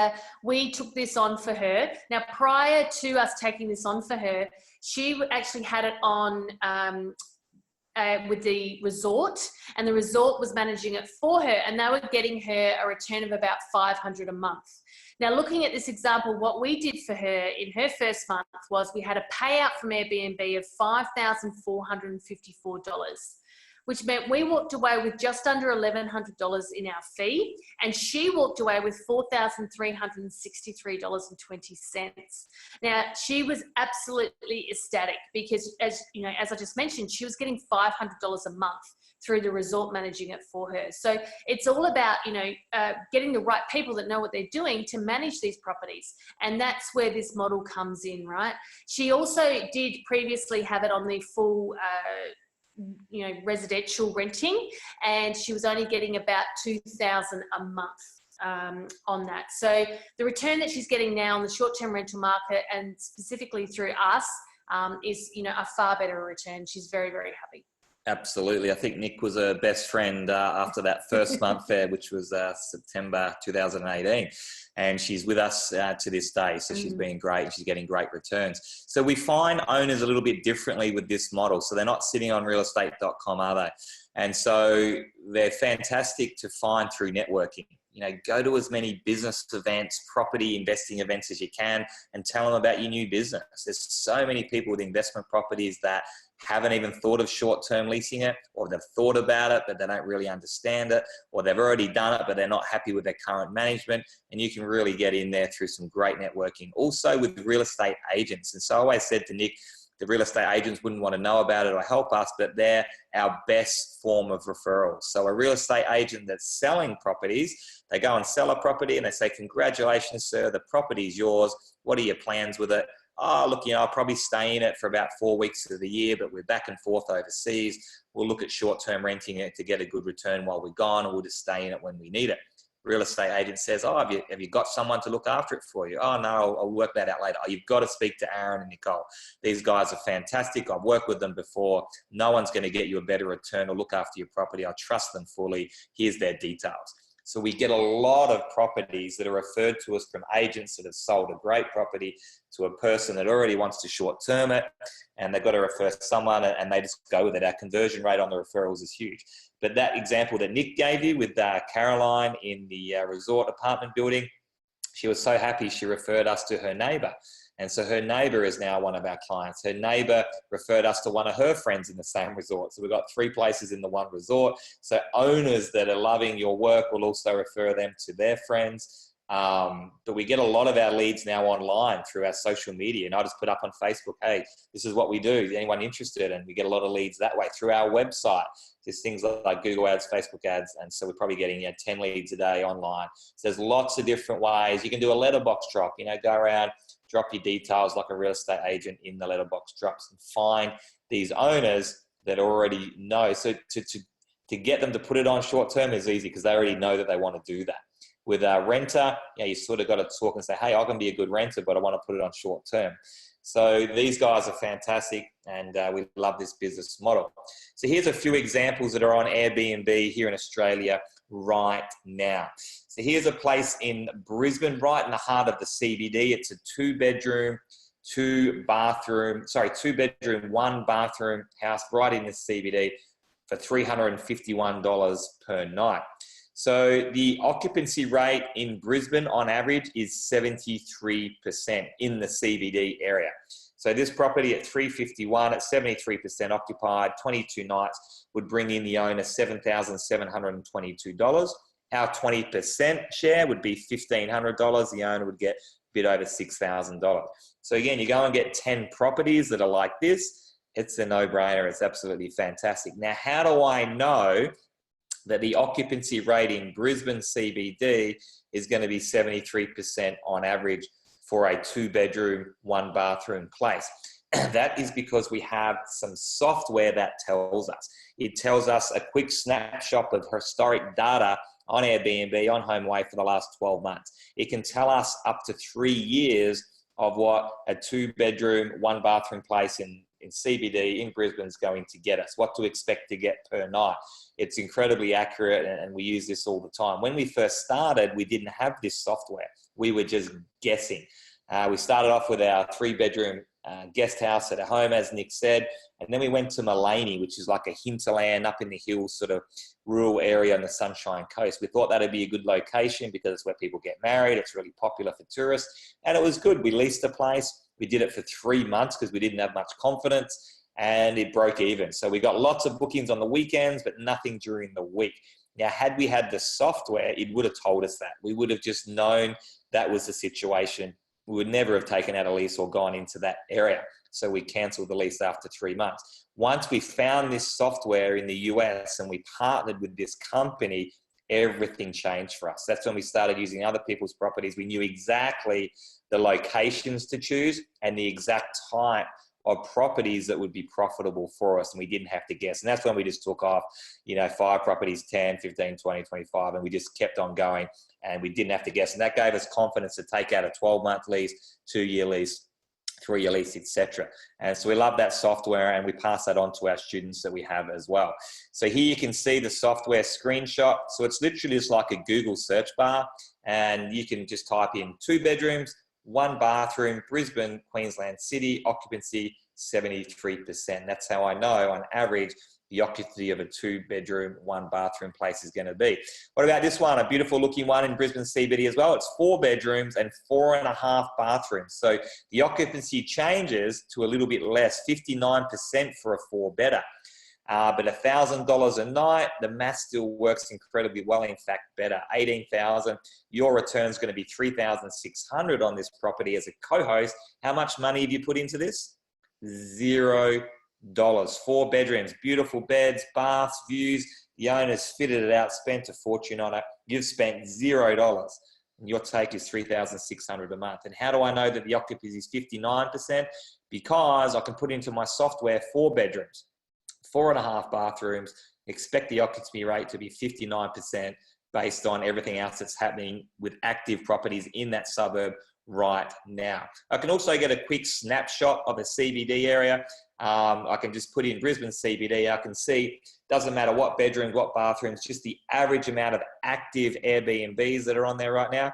we took this on for her. Now, prior to us taking this on for her, she actually had it on with the resort, and the resort was managing it for her, and they were getting her a return of about $500 a month. Now, looking at this example, what we did for her in her first month was we had a payout from Airbnb of $5,454, which meant we walked away with just under $1,100 in our fee, and she walked away with $4,363.20. Now, she was absolutely ecstatic because, as I just mentioned, she was getting $500 a month through the resort managing it for her. So it's all about, getting the right people that know what they're doing to manage these properties. And that's where this model comes in, right? She also did previously have it on the full, residential renting, and she was only getting about $2,000 a month on that. So the return that she's getting now on the short-term rental market, and specifically through us, is a far better return. She's very, very happy. Absolutely. I think Nick was her best friend after that first month there, which was September 2018. And she's with us to this day. So she's been great. She's getting great returns. So we find owners a little bit differently with this model. So they're not sitting on realestate.com, are they? And so they're fantastic to find through networking. Go to as many business events, property investing events as you can, and tell them about your new business. There's so many people with investment properties that haven't even thought of short-term leasing it, or they've thought about it, but they don't really understand it, or they've already done it, but they're not happy with their current management. And you can really get in there through some great networking. Also with real estate agents. And so I always said to Nick, the real estate agents wouldn't want to know about it or help us, but they're our best form of referrals. So a real estate agent that's selling properties, they go and sell a property and they say, "Congratulations, sir, the property is yours. What are your plans with it?" "Oh, look, I'll probably stay in it for about 4 weeks of the year, but we're back and forth overseas. We'll look at short-term renting it to get a good return while we're gone, and we'll just stay in it when we need it." Real estate agent says, "Oh, have you got someone to look after it for you?" "Oh, no, I'll work that out later." "Oh, you've got to speak to Aaron and Nicole. These guys are fantastic. I've worked with them before. No one's going to get you a better return or look after your property. I trust them fully. Here's their details." So we get a lot of properties that are referred to us from agents that have sold a great property to a person that already wants to short-term it, and they've got to refer someone, and they just go with it. Our conversion rate on the referrals is huge. But that example that Nick gave you with Caroline in the resort apartment building, she was so happy she referred us to her neighbor. And so her neighbor is now one of our clients. Her neighbor referred us to one of her friends in the same resort. So we've got 3 places in the one resort. So owners that are loving your work will also refer them to their friends. But we get a lot of our leads now online through our social media. And I just put up on Facebook, hey, this is what we do. Is anyone interested? And we get a lot of leads that way through our website. There's things like Google ads, Facebook ads. And so we're probably getting 10 leads a day online. So there's lots of different ways. You can do a letterbox drop, go around, drop your details like a real estate agent in the letterbox drops and find these owners that already know. So to get them to put it on short term is easy because they already know that they want to do that. With a renter, you sort of got to talk and say, hey, I can be a good renter, but I want to put it on short term. So these guys are fantastic, and we love this business model. So here's a few examples that are on Airbnb here in Australia right now. So here's a place in Brisbane, right in the heart of the CBD. It's a 2-bedroom, 2-bedroom, 1-bathroom house right in the CBD for $351 per night. So the occupancy rate in Brisbane on average is 73% in the CBD area. So this property at 351 at 73% occupied, 22 nights would bring in the owner $7,722. Our 20% share would be $1,500. The owner would get a bit over $6,000. So again, you go and get 10 properties that are like this. It's a no-brainer. It's absolutely fantastic. Now, how do I know that the occupancy rate in Brisbane CBD is going to be 73% on average for a 2-bedroom, 1-bathroom place? That is because we have some software that tells us. It tells us a quick snapshot of historic data on Airbnb, on HomeAway for the last 12 months. It can tell us up to 3 years of what a 2-bedroom, 1-bathroom place in CBD in Brisbane is going to get us, what to expect to get per night. It's incredibly accurate, and we use this all the time. When we first started, we didn't have this software. We were just guessing. We started off with our 3-bedroom guest house at a home, as Nick said, and then we went to Mullaney, which is like a hinterland up in the hills, sort of rural area on the Sunshine Coast. We thought that'd be a good location because it's where people get married. It's really popular for tourists, and it was good. We leased a place. We did it for 3 months because we didn't have much confidence, and it broke even. So we got lots of bookings on the weekends, but nothing during the week. Now, had we had the software, it would have told us that. We would have just known that was the situation. We would never have taken out a lease or gone into that area. So we canceled the lease after 3 months. Once we found this software in the US and we partnered with this company, everything changed for us. That's when we started using other people's properties. We knew exactly the locations to choose and the exact type of properties that would be profitable for us, and we didn't have to guess. And that's when we just took off, 5 properties, 10, 15, 20, 25, and we just kept on going, and we didn't have to guess. And that gave us confidence to take out a 12-month lease, 2-year lease, 3-year lease, etc. And so we love that software, and we pass that on to our students that we have as well. So here you can see the software screenshot. So it's literally just like a Google search bar, and you can just type in 2 bedrooms, 1 bathroom, Brisbane, Queensland City, occupancy 73%. That's how I know on average the occupancy of a 2-bedroom, 1 bathroom place is going to be. What about this one? A beautiful looking one in Brisbane CBD as well. It's 4 bedrooms and 4.5 bathrooms. So the occupancy changes to a little bit less, 59% for a 4-bedder. But $1,000 a night, the math still works incredibly well. In fact, better, $18,000. Your return is going to be $3,600 on this property as a co-host. How much money have you put into this? $0. 4 bedrooms, beautiful beds, baths, views. The owner's fitted it out, spent a fortune on it. You've spent $0. And your take is $3,600 a month. And how do I know that the occupancy is 59%? Because I can put into my software 4 bedrooms, 4.5 bathrooms, expect the occupancy rate to be 59% based on everything else that's happening with active properties in that suburb right now. I can also get a quick snapshot of a CBD area. I can just put in Brisbane CBD. I can see, doesn't matter what bedrooms, what bathrooms, just the average amount of active Airbnbs that are on there right now.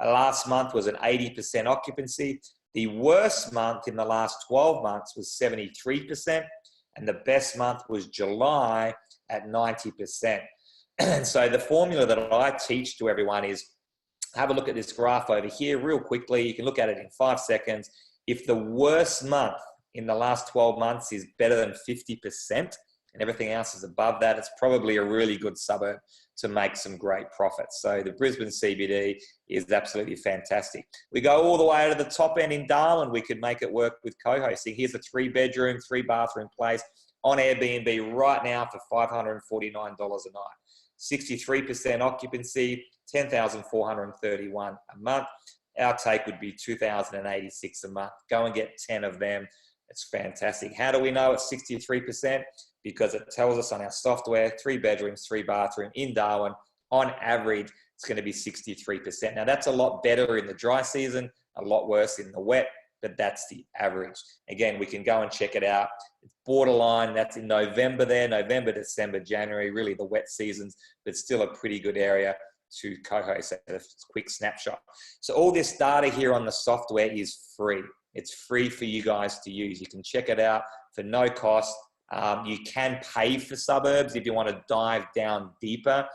Last month was an 80% occupancy. The worst month in the last 12 months was 73%, and the best month was July at 90%. And so the formula that I teach to everyone is, have a look at this graph over here real quickly. You can look at it in 5 seconds. If the worst month in the last 12 months is better than 50% and everything else is above that, it's probably a really good suburb to make some great profits. So the Brisbane CBD is absolutely fantastic. We go all the way to the top end in Darwin. We could make it work with co-hosting. Here's a 3-bedroom, 3-bathroom place on Airbnb right now for $549 a night. 63% occupancy, $10,431 a month. Our take would be $2,086 a month. Go and get 10 of them. It's fantastic. How do we know it's 63%? Because it tells us on our software, 3 bedrooms, 3 bathroom in Darwin, on average, it's going to be 63%. Now that's a lot better in the dry season, a lot worse in the wet, but that's the average. Again, we can go and check it out. It's borderline, that's in November there, November, December, January, really the wet seasons, but still a pretty good area to co-host at a quick snapshot. So all this data here on the software is free. It's free for you guys to use. You can check it out for no cost. You can pay for suburbs if you want to dive down deeper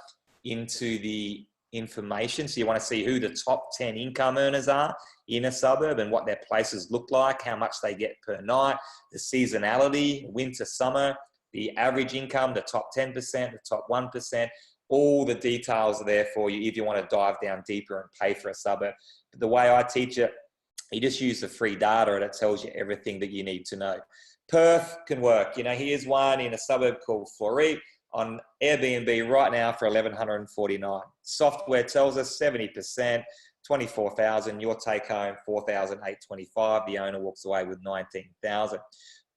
into the information. So you want to see who the top 10 income earners are in a suburb and what their places look like, how much they get per night, the seasonality, winter, summer, the average income, the top 10%, the top 1%, all the details are there for you if you want to dive down deeper and pay for a suburb. But the way I teach it, you just use the free data and it tells you everything that you need to know. Perth can work. You know, here's one in a suburb called Floreat on Airbnb right now for $1,149. Software tells us 70%, 24,000. Your take home 4,825. The owner walks away with 19,000.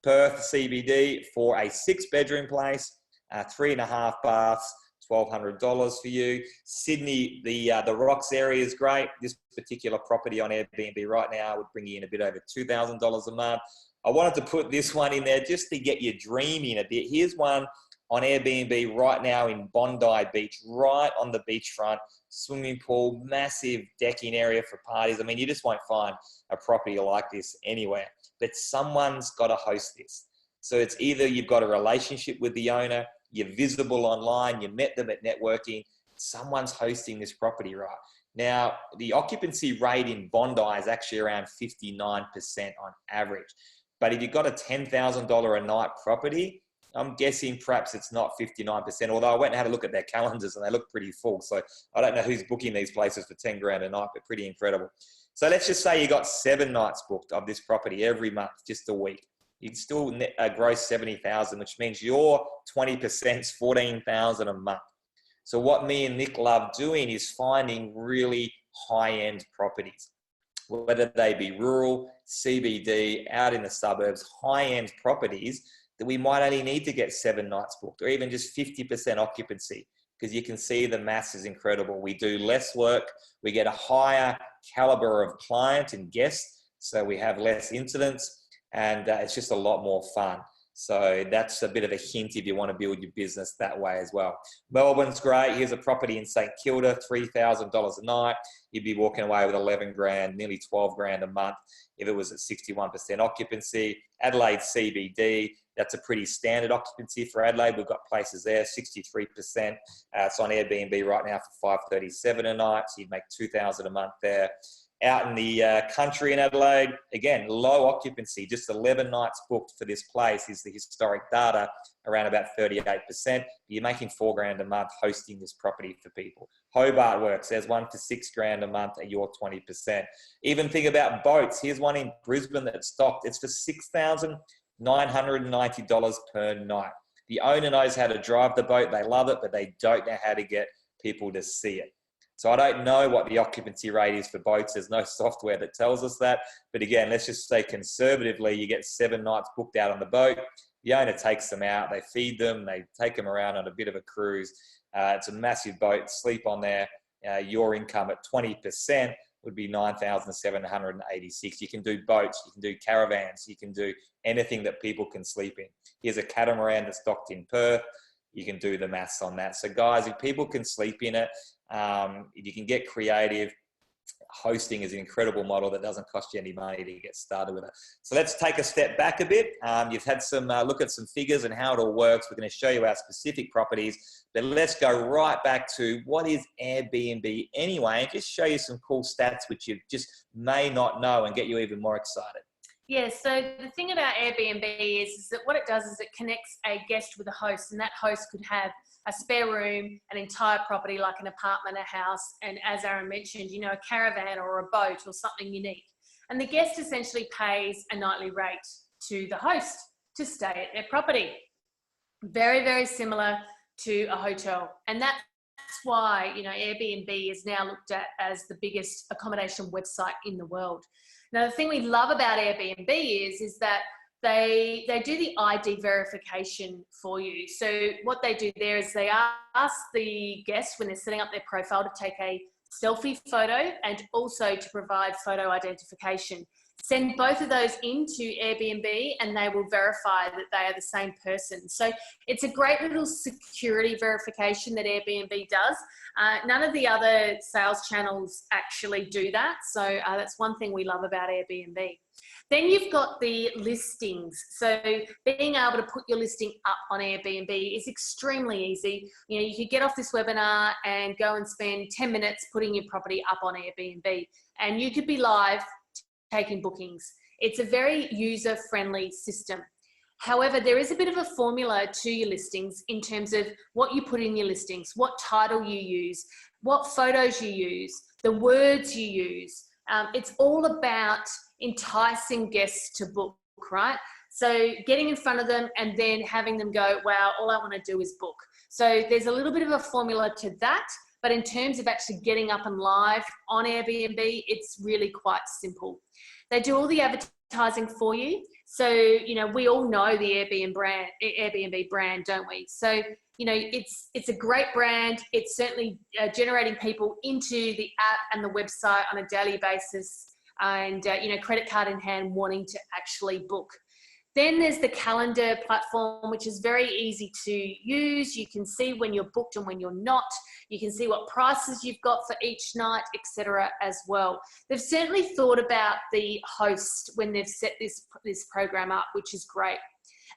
Perth CBD for a 6-bedroom place, 3.5 baths. $1,200 for you. Sydney, the Rocks area is great. This particular property on Airbnb right now would bring you in a bit over $2,000 a month. I wanted to put this one in there just to get you dreaming a bit. Here's one on Airbnb right now in Bondi Beach, right on the beachfront, swimming pool, massive decking area for parties. I mean, you just won't find a property like this anywhere, but someone's got to host this. So it's either you've got a relationship with the owner, you're visible online, you met them at networking, someone's hosting this property, right? Now, the occupancy rate in Bondi is actually around 59% on average. But if you've got a $10,000 a night property, I'm guessing perhaps it's not 59%, although I went and had a look at their calendars and they look pretty full. So I don't know who's booking these places for 10 grand a night, but pretty incredible. So let's just say you got 7 nights booked of this property every month, just a week. You can still gross 70,000, which means your 20% is 14,000 a month. So what me and Nick love doing is finding really high-end properties, whether they be rural, CBD, out in the suburbs, high-end properties that we might only need to get 7 nights booked or even just 50% occupancy, because you can see the mass is incredible. We do less work. We get a higher caliber of client and guests, so we have less incidents. And it's just a lot more fun. So that's a bit of a hint if you want to build your business that way as well. Melbourne's great. Here's a property in St Kilda, $3,000 a night. You'd be walking away with 11 grand, nearly 12 grand a month if it was at 61% occupancy. Adelaide CBD, that's a pretty standard occupancy for Adelaide. We've got places there, 63%. It's on Airbnb right now for $537 a night. So you'd make $2,000 a month there. Out in the country in Adelaide, again, low occupancy, just 11 nights booked for this place is the historic data, around about 38%. You're making 4 grand a month hosting this property for people. Hobart works. There's one for 6 grand a month at your 20%. Even think about boats. Here's one in Brisbane that's stocked. It's for $6,990 per night. The owner knows how to drive the boat. They love it, but they don't know how to get people to see it. So I don't know what the occupancy rate is for boats. There's no software that tells us that. But again, let's just say conservatively, you get 7 nights booked out on the boat. The owner takes them out. They feed them. They take them around on a bit of a cruise. It's a massive boat. Sleep on there. Your income at 20% would be 9,786. You can do boats, you can do caravans, you can do anything that people can sleep in. Here's a catamaran that's docked in Perth. You can do the maths on that. So guys, if people can sleep in it, if you can get creative, hosting is an incredible model that doesn't cost you any money to get started with it. So let's take a step back a bit. You've had some look at some figures and how it all works. We're going to show you our specific properties, but let's go right back to what is Airbnb anyway, and just show you some cool stats which you just may not know and get you even more excited. Yeah, so the thing about Airbnb is that what it does is it connects a guest with a host, and that host could have a spare room, an entire property like an apartment, a house, and as Aaron mentioned, you know, a caravan or a boat or something unique. And the guest essentially pays a nightly rate to the host to stay at their property. Very, very similar to a hotel. And that's why, you know, Airbnb is now looked at as the biggest accommodation website in the world. Now, the thing we love about Airbnb is that they do the ID verification for you. So what they do there is they ask the guests when they're setting up their profile to take a selfie photo and also to provide photo identification. Send both of those into Airbnb and they will verify that they are the same person. So it's a great little security verification that Airbnb does. None of the other sales channels actually do that. So that's one thing we love about Airbnb. Then you've got the listings. So being able to put your listing up on Airbnb is extremely easy. You know, you could get off this webinar and go and spend 10 minutes putting your property up on Airbnb, and you could be live taking bookings. It's a very user-friendly system. However, there is a bit of a formula to your listings in terms of what you put in your listings, what title you use, what photos you use, the words you use. It's all about enticing guests to book, right? So getting in front of them and then having them go, wow, all I want to do is book. So there's a little bit of a formula to that, but in terms of actually getting up and live on Airbnb, it's really quite simple. They do all the advertising for you. So, you know, we all know the Airbnb brand, don't we? So, you know, it's a great brand. It's certainly generating people into the app and the website on a daily basis, and, you know, credit card in hand, wanting to actually book. Then there's the calendar platform, which is very easy to use. You can see when you're booked and when you're not. You can see what prices you've got for each night, etc. as well. They've certainly thought about the host when they've set this program up, which is great.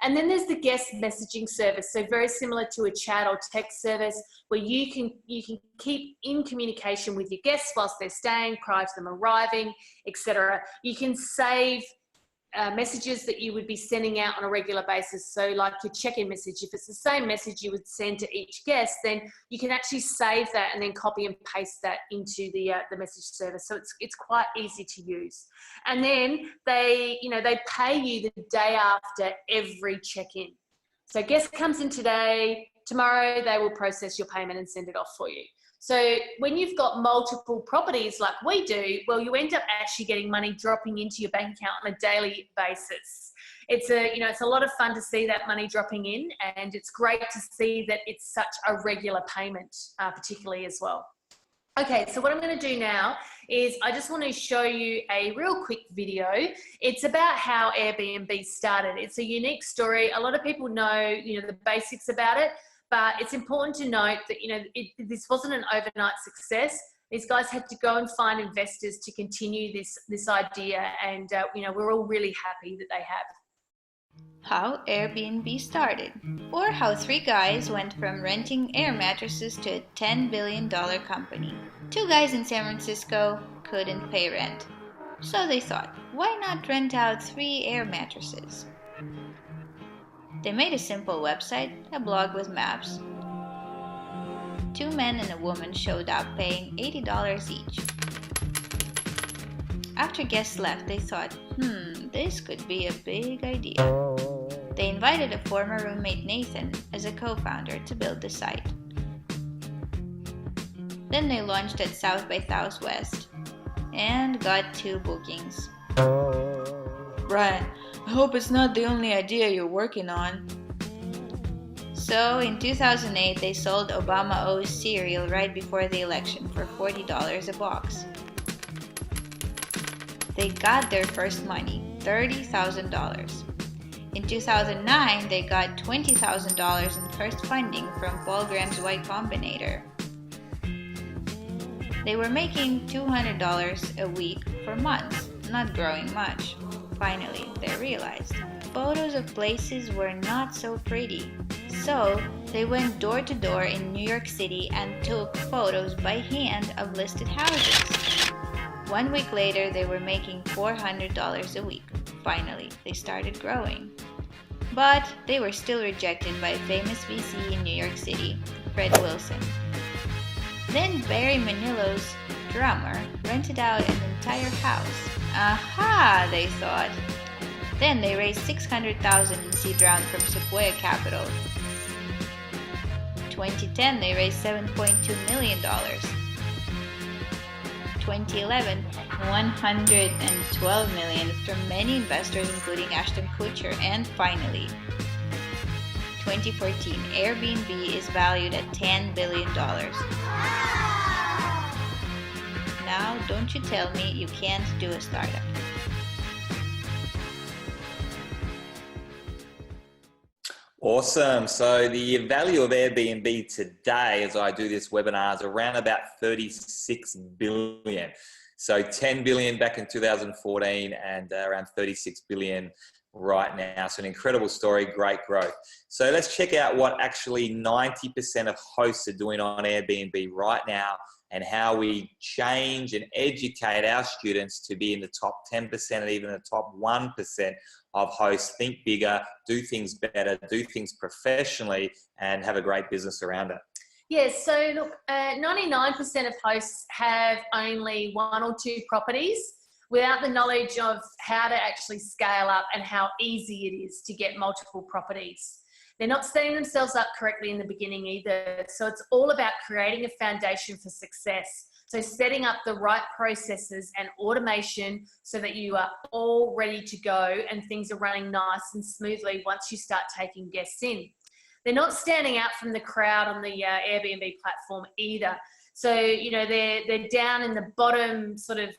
And then there's the guest messaging service. So very similar to a chat or text service where you can keep in communication with your guests whilst they're staying, prior to them arriving, etc. You can save messages that you would be sending out on a regular basis. So like your check-in message, if it's the same message you would send to each guest, then you can actually save that and then copy and paste that into the message service. So it's quite easy to use. And then they pay you the day after every check-in. So guest comes in today, tomorrow they will process your payment and send it off for you. So when you've got multiple properties like we do, well, you end up actually getting money dropping into your bank account on a daily basis. It's a lot of fun to see that money dropping in, and it's great to see that it's such a regular payment, particularly as well. Okay, so what I'm going to do now is I just want to show you a real quick video. It's about how Airbnb started. It's a unique story. A lot of people know, the basics about it. But it's important to note that, this wasn't an overnight success. These guys had to go and find investors to continue this idea. And, we're all really happy that they have. How Airbnb started, or how 3 guys went from renting air mattresses to a $10 billion company. 2 guys in San Francisco couldn't pay rent. So they thought, why not rent out 3 air mattresses? They made a simple website, a blog with maps. 2 men and a woman showed up paying $80 each. After guests left, they thought, this could be a big idea. They invited a former roommate Nathan as a co-founder to build the site. Then they launched at South by Southwest and got 2 bookings. Brian, I hope it's not the only idea you're working on. So in 2008, they sold Obama O's cereal right before the election for $40 a box. they got their first money, $30,000. In 2009, they got $20,000 in first funding from Paul Graham's Y Combinator. They were making $200 a week for months, not growing much. Finally, they realized photos of places were not so pretty. So, they went door to door in New York City and took photos by hand of listed houses. 1 week later, they were making $400 a week. Finally, they started growing. But they were still rejected by a famous VC in New York City, Fred Wilson. Then Barry Manilow's drummer rented out an entire house. Aha, they thought. Then they raised $600,000 in seed round from Sequoia Capital. 2010, they raised $7.2 million. 2011, $112 million from many investors including Ashton Kutcher. And finally, 2014, Airbnb is valued at $10 billion. Now, don't you tell me you can't do a startup. Awesome. So the value of Airbnb today, as I do this webinar, is around about 36 billion. So 10 billion back in 2014 and around 36 billion right now. So an incredible story, great growth. So let's check out what actually 90% of hosts are doing on Airbnb right now and how we change and educate our students to be in the top 10% and even the top 1% of hosts. Think bigger, do things better, do things professionally, and have a great business around it. Yes, so look, 99% of hosts have only 1 or 2 properties without the knowledge of how to actually scale up and how easy it is to get multiple properties. They're not setting themselves up correctly in the beginning either. So it's all about creating a foundation for success. So setting up the right processes and automation so that you are all ready to go and things are running nice and smoothly once you start taking guests in. They're not standing out from the crowd on the Airbnb platform either. So, you know, they're down in the bottom sort of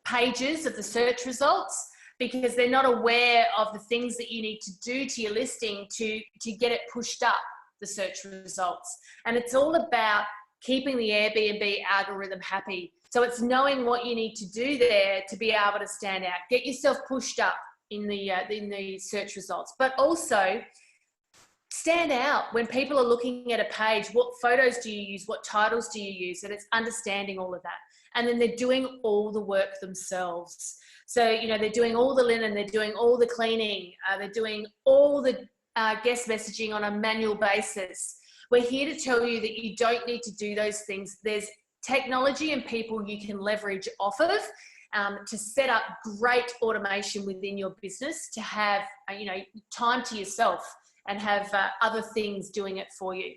pages of the search results because they're not aware of the things that you need to do to your listing to get it pushed up the search results. And it's all about keeping the Airbnb algorithm happy. So it's knowing what you need to do there to be able to stand out. Get yourself pushed up in the search results, but also stand out when people are looking at a page. What photos do you use? What titles do you use? And it's understanding all of that. And then they're doing all the work themselves. So, you know, they're doing all the linen, they're doing all the cleaning, they're doing all the guest messaging on a manual basis. We're here to tell you that you don't need to do those things. There's technology and people you can leverage off of to set up great automation within your business, to have, you know, time to yourself and have other things doing it for you.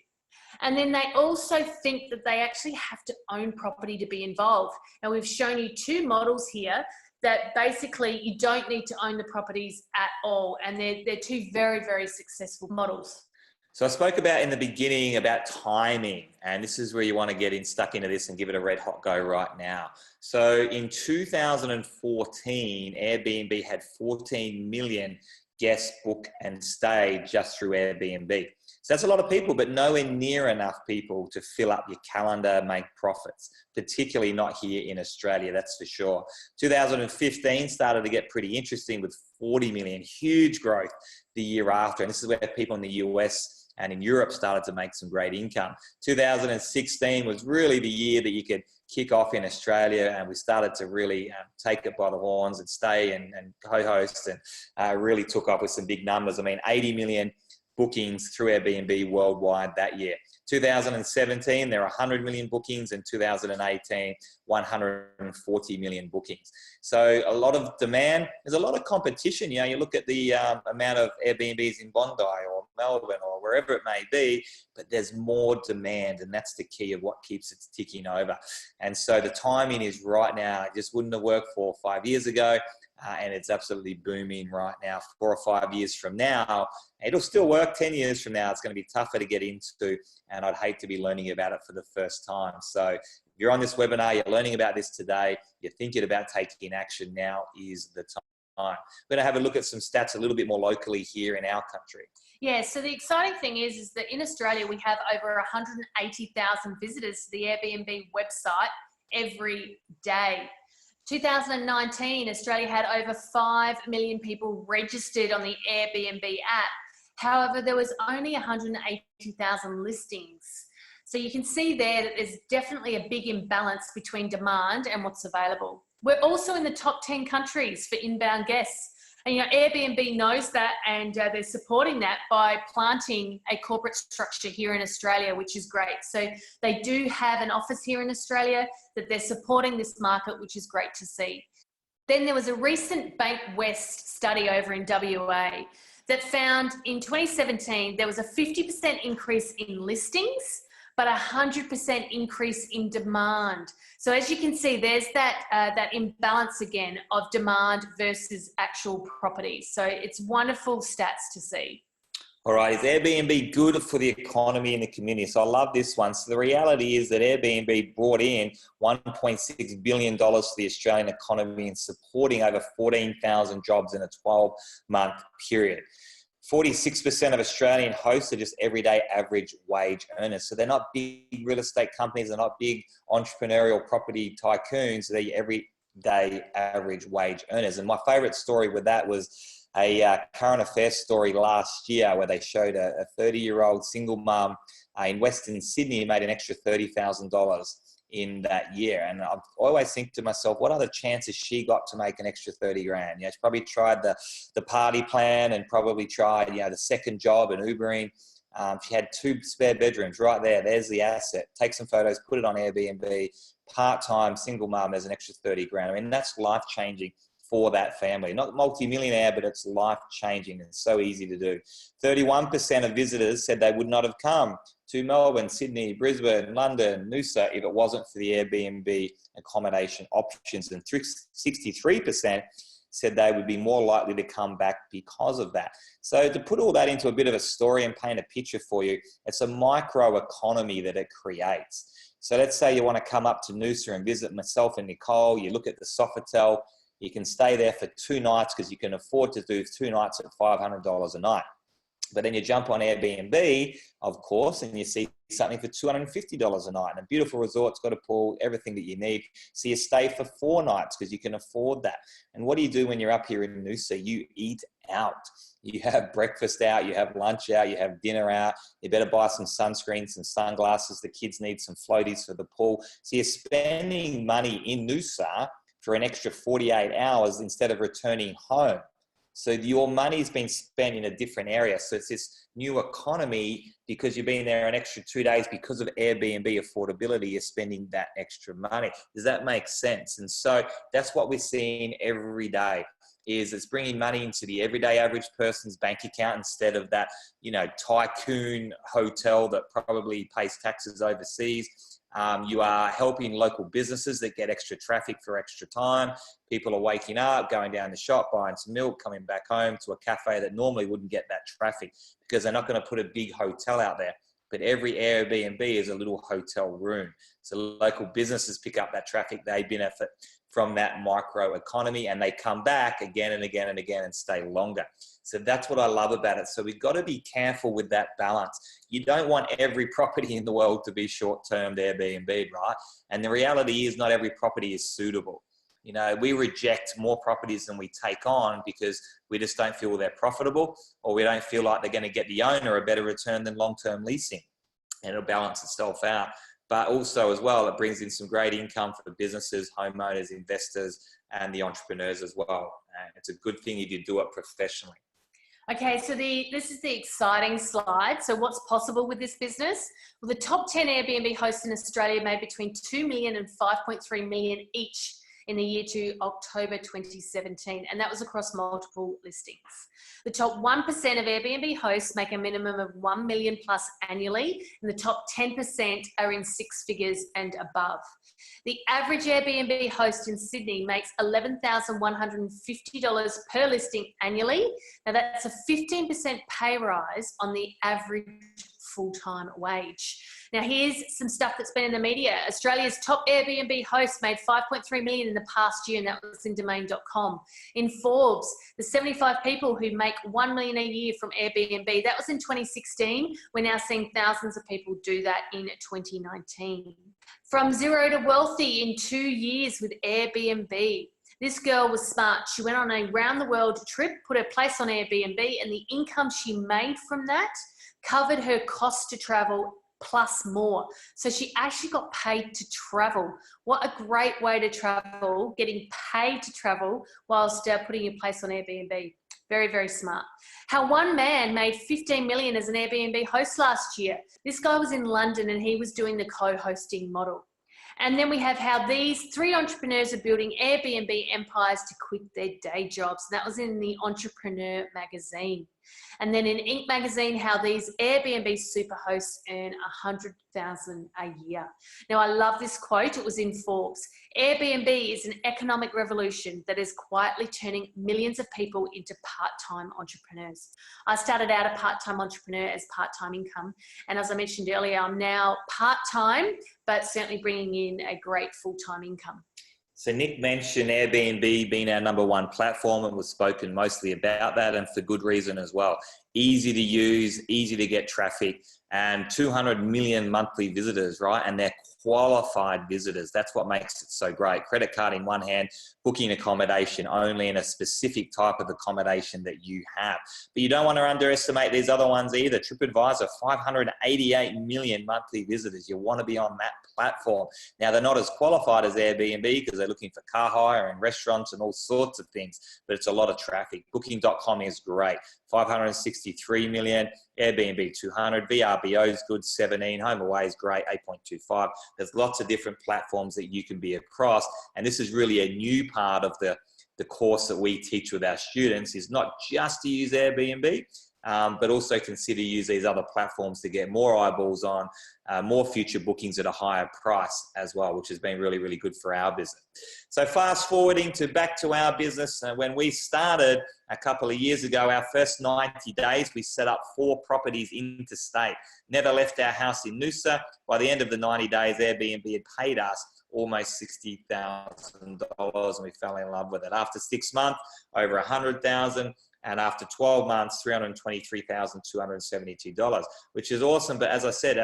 And then they also think that they actually have to own property to be involved. And we've shown you 2 models here that basically you don't need to own the properties at all. And they're 2 very, very successful models. So I spoke about in the beginning about timing, and this is where you want to get stuck into this and give it a red hot go right now. So in 2014, Airbnb had 14 million guests book and stay just through Airbnb. So that's a lot of people, but nowhere near enough people to fill up your calendar, make profits, particularly not here in Australia, that's for sure. 2015 started to get pretty interesting with 40 million, huge growth the year after. And this is where people in the US and in Europe started to make some great income. 2016 was really the year that you could kick off in Australia, and we started to really take it by the horns and stay and co-host, and really took off with some big numbers. I mean, 80 million bookings through Airbnb worldwide that year. 2017, there were 100 million bookings. In 2018, 140 million bookings. So a lot of demand. There's a lot of competition. You know, you look at the amount of Airbnbs in Bondi or Melbourne or wherever it may be, but there's more demand, and that's the key of what keeps it ticking over. And so the timing is right now. It just wouldn't have worked 4 or 5 years ago. And it's absolutely booming right now. 4 or 5 years from now, it'll still work. 10 years from now, it's going to be tougher to get into, and I'd hate to be learning about it for the first time. So you're on this webinar, you're learning about this today, you're thinking about taking action, now is the time. We're going to have a look at some stats a little bit more locally here in our country. Yeah, so the exciting thing is that in Australia, we have over 180,000 visitors to the Airbnb website every day. 2019, Australia had over 5 million people registered on the Airbnb app. However, there was only 180,000 listings. So you can see there that there's definitely a big imbalance between demand and what's available. We're also in the top 10 countries for inbound guests. And, Airbnb knows that, and they're supporting that by planting a corporate structure here in Australia, which is great. So they do have an office here in Australia that they're supporting this market, which is great to see. Then there was a recent Bank West study over in WA that found in 2017, there was a 50% increase in listings, but 100% increase in demand. So as you can see, there's that imbalance again of demand versus actual properties. So it's wonderful stats to see. All right, is Airbnb good for the economy and the community? So I love this one. So the reality is that Airbnb brought in $1.6 billion to the Australian economy and supporting over 14,000 jobs in a 12-month period. 46% of Australian hosts are just everyday average wage earners. So they're not big real estate companies, they're not big entrepreneurial property tycoons, they're everyday average wage earners. And my favorite story with that was a current affairs story last year where they showed a 30-year-old single mum in Western Sydney who made an extra $30,000 in that year. And I always think to myself, what are the chances she got to make an extra 30 grand? She probably tried the party plan and probably tried, the second job and Ubering. She had 2 spare bedrooms right there. There's the asset. Take some photos, put it on Airbnb, part-time, single mum, there's an extra 30 grand. I mean, that's life-changing for that family. Not multi-millionaire, but it's life-changing. It's so easy to do. 31% of visitors said they would not have come to Melbourne, Sydney, Brisbane, London, Noosa if it wasn't for the Airbnb accommodation options. And 63% said they would be more likely to come back because of that. So to put all that into a bit of a story and paint a picture for you, it's a micro economy that it creates. So let's say you want to come up to Noosa and visit myself and Nicole. You look at the Sofitel. You can stay there for 2 nights because you can afford to do 2 nights at $500 a night. But then you jump on Airbnb, of course, and you see something for $250 a night. And a beautiful resort's got a pool, everything that you need. So you stay for 4 nights because you can afford that. And what do you do when you're up here in Noosa? You eat out. You have breakfast out, you have lunch out, you have dinner out. You better buy some sunscreen, some sunglasses. The kids need some floaties for the pool. So you're spending money in Noosa for an extra 48 hours instead of returning home. So your money's been spent in a different area. So it's this new economy because you've been there an extra 2 days because of Airbnb affordability, you're spending that extra money. Does that make sense? And so that's what we're seeing every day is it's bringing money into the everyday average person's bank account instead of that, tycoon hotel that probably pays taxes overseas. You are helping local businesses that get extra traffic for extra time. People are waking up, going down the shop, buying some milk, coming back home to a cafe that normally wouldn't get that traffic because they're not going to put a big hotel out there. But every Airbnb is a little hotel room. So local businesses pick up that traffic. They benefit from that micro economy and they come back again and again and again and stay longer. So that's what I love about it. So we've got to be careful with that balance. You don't want every property in the world to be short-term Airbnb, right? And the reality is not every property is suitable. We reject more properties than we take on because we just don't feel they're profitable or we don't feel like they're going to get the owner a better return than long-term leasing. And it'll balance itself out. But also as well, it brings in some great income for the businesses, homeowners, investors, and the entrepreneurs as well. And it's a good thing if you do it professionally. Okay, so this is the exciting slide. So what's possible with this business? Well, the top 10 Airbnb hosts in Australia made between 2 million and 5.3 million each in the year to October 2017, and that was across multiple listings. The top 1% of Airbnb hosts make a minimum of 1 million plus annually, and the top 10% are in 6 figures and above. The average Airbnb host in Sydney makes $11,150 per listing annually. Now that's a 15% pay rise on the average full-time wage. Now, here's some stuff that's been in the media. Australia's top Airbnb host made 5.3 million in the past year, and that was in domain.com. In Forbes, the 75 people who make 1 million a year from Airbnb, that was in 2016. We're now seeing thousands of people do that in 2019. From zero to wealthy in 2 years with Airbnb. This girl was smart. She went on a round the world trip, put her place on Airbnb, and the income she made from that covered her cost to travel plus more. So she actually got paid to travel. What a great way to travel, getting paid to travel whilst putting your place on Airbnb. Very, very smart. How one man made 15 million as an Airbnb host last year. This guy was in London and he was doing the co-hosting model. And then we have how these 3 entrepreneurs are building Airbnb empires to quit their day jobs. And that was in the Entrepreneur magazine. And then in Inc. magazine, how these Airbnb super hosts earn $100,000 a year. Now, I love this quote. It was in Forbes. Airbnb is an economic revolution that is quietly turning millions of people into part-time entrepreneurs. I started out a part-time entrepreneur as part-time income. And as I mentioned earlier, I'm now part-time, but certainly bringing in a great full-time income. So Nick mentioned Airbnb being our #1 platform, and was spoken mostly about that, and for good reason as well. Easy to use, easy to get traffic, and 200 million monthly visitors, right? And they're qualified visitors. That's what makes it so great. Credit card in one hand, booking accommodation only in a specific type of accommodation that you have. But you don't want to underestimate these other ones either. TripAdvisor, 588 million monthly visitors. You want to be on that platform. Now, they're not as qualified as Airbnb because they're looking for car hire and restaurants and all sorts of things, but it's a lot of traffic. Booking.com is great. 563 million, Airbnb 200, VRBO is good, 17, HomeAway is great, 8.25. There's lots of different platforms that you can be across, and this is really a new part of the course that we teach with our students, is not just to use Airbnb, but also consider use these other platforms to get more eyeballs on, more future bookings at a higher price as well, which has been really, really good for our business. So fast forwarding back to our business, when we started a couple of years ago, our first 90 days, we set up 4 properties interstate, never left our house in Noosa. By the end of the 90 days, Airbnb had paid us almost $60,000 and we fell in love with it. After 6 months, over $100,000. And after 12 months, $323,272, which is awesome. But as I said,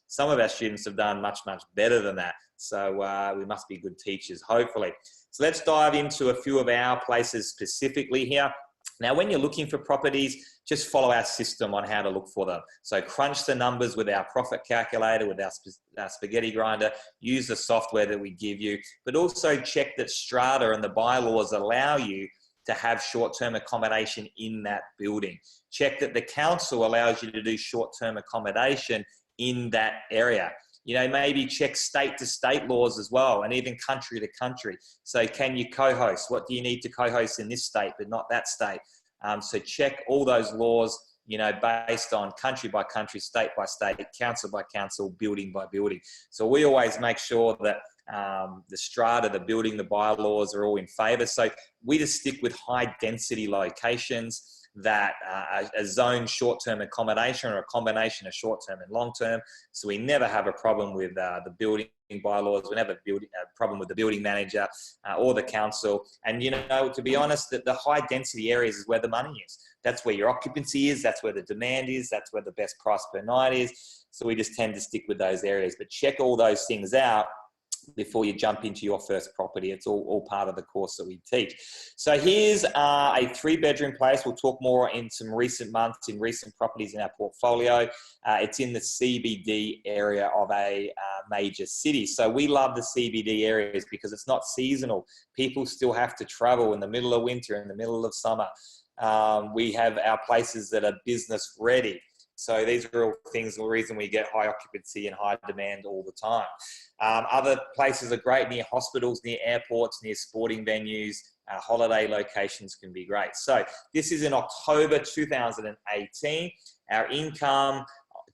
some of our students have done much, much better than that. So we must be good teachers, hopefully. So let's dive into a few of our places specifically here. Now, when you're looking for properties, just follow our system on how to look for them. So crunch the numbers with our profit calculator, with our spaghetti grinder, use the software that we give you, but also check that strata and the bylaws allow you to have short-term accommodation in that building. Check that the council allows you to do short-term accommodation in that area. You know, maybe check state to state laws as well, and even country to country. So can you co-host? What do you need to co-host in this state, but not that state? So check all those laws, you know, based on country by country, state by state, council by council, building by building. So we always make sure that the strata, the building, the bylaws are all in favor. So we just stick with high density locations that are zone short-term accommodation, or a combination of short-term and long-term. So we never have a problem with the building bylaws. We never have a problem with the building manager or the council. And, you know, to be honest, the high density areas is where the money is. That's where your occupancy is. That's where the demand is. That's where the best price per night is. So we just tend to stick with those areas. But check all those things out before you jump into your first property. It's all part of the course that we teach. So here's a 3-bedroom place. We'll talk more in some recent months, in recent properties in our portfolio. It's in the CBD area of a major city. So we love the CBD areas because it's not seasonal. People still have to travel in the middle of winter, in the middle of summer. We have our places that are business ready. So these are all things, the reason we get high occupancy and high demand all the time. Other places are great near hospitals, near airports, near sporting venues. Holiday locations can be great. So this is in October 2018. Our income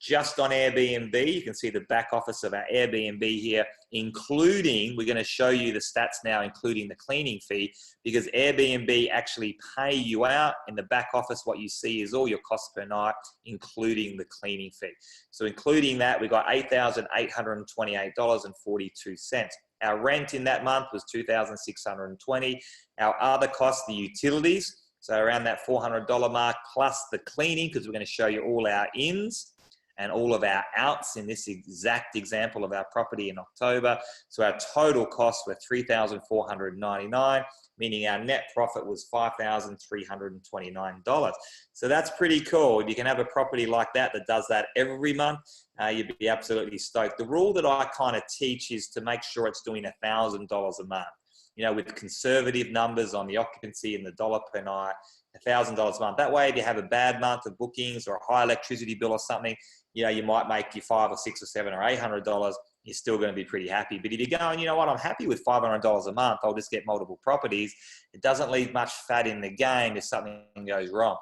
just on Airbnb. You can see the back office of our Airbnb here, including, we're going to show you the stats now, including the cleaning fee, because Airbnb actually pay you out in the back office. What you see is all your costs per night, including the cleaning fee. So including that, we got $8,828.42. Our rent in that month was $2,620. Our other costs, the utilities, so around that $400 mark, plus the cleaning, because we're going to show you all our ins and all of our outs in this exact example of our property in October. So our total costs were $3,499, meaning our net profit was $5,329. So that's pretty cool. If you can have a property like that that does that every month, you'd be absolutely stoked. The rule that I kind of teach is to make sure it's doing $1,000 a month. You know, with conservative numbers on the occupancy and the dollar per night, $1,000 a month. That way, if you have a bad month of bookings or a high electricity bill or something, you know, you might make you $500 or $600 or $700 or $800. You're still going to be pretty happy. But if you're going, you know what, I'm happy with $500 a month, I'll just get multiple properties. It doesn't leave much fat in the game if something goes wrong.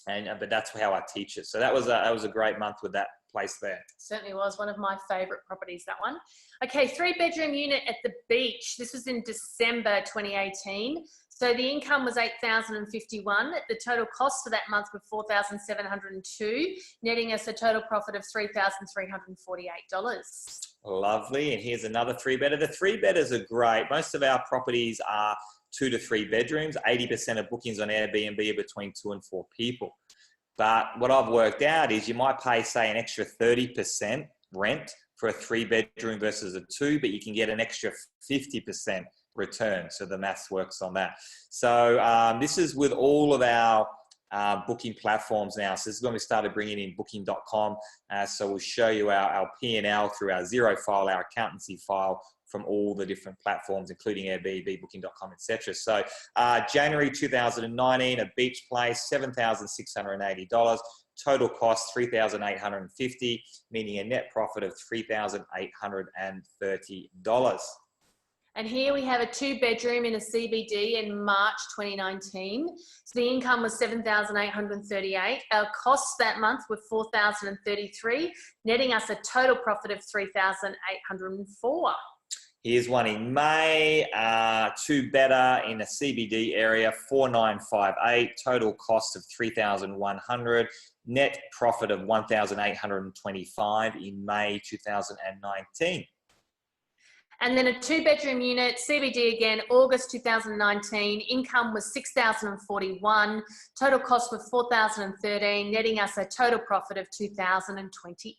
But that's how I teach it. So that was a great month with that place there. Certainly was one of my favorite properties, that one. Okay, 3-bedroom unit at the beach. This was in December 2018. So the income was $8,051. The total cost for that month was $4,702, netting us a total profit of $3,348. Lovely. And here's another 3-bedder. The 3-bedders are great. Most of our properties are 2 to 3 bedrooms. 80% of bookings on Airbnb are between 2 and 4 people. But what I've worked out is you might pay, say, an extra 30% rent for a 3-bedroom versus a 2, but you can get an extra 50% return. So the maths works on that. So this is with all of our booking platforms now. So this is when we started bringing in booking.com. So we'll show you our P&L through our Xero file, our accountancy file, from all the different platforms, including Airbnb, booking.com, etc. So January 2019, a beach place, $7,680. Total cost, $3,850, meaning a net profit of $3,830. And here we have a 2-bedroom in a CBD in March 2019. So the income was $7,838. Our costs that month were $4,033, netting us a total profit of $3,804. Here's one in May, 2-bedder in a CBD area, $4,958, total cost of $3,100, net profit of $1,825 in May 2019. And then a 2-bedroom unit, CBD again, August 2019, income was $6,041, total cost was $4,013, netting us a total profit of $2,028.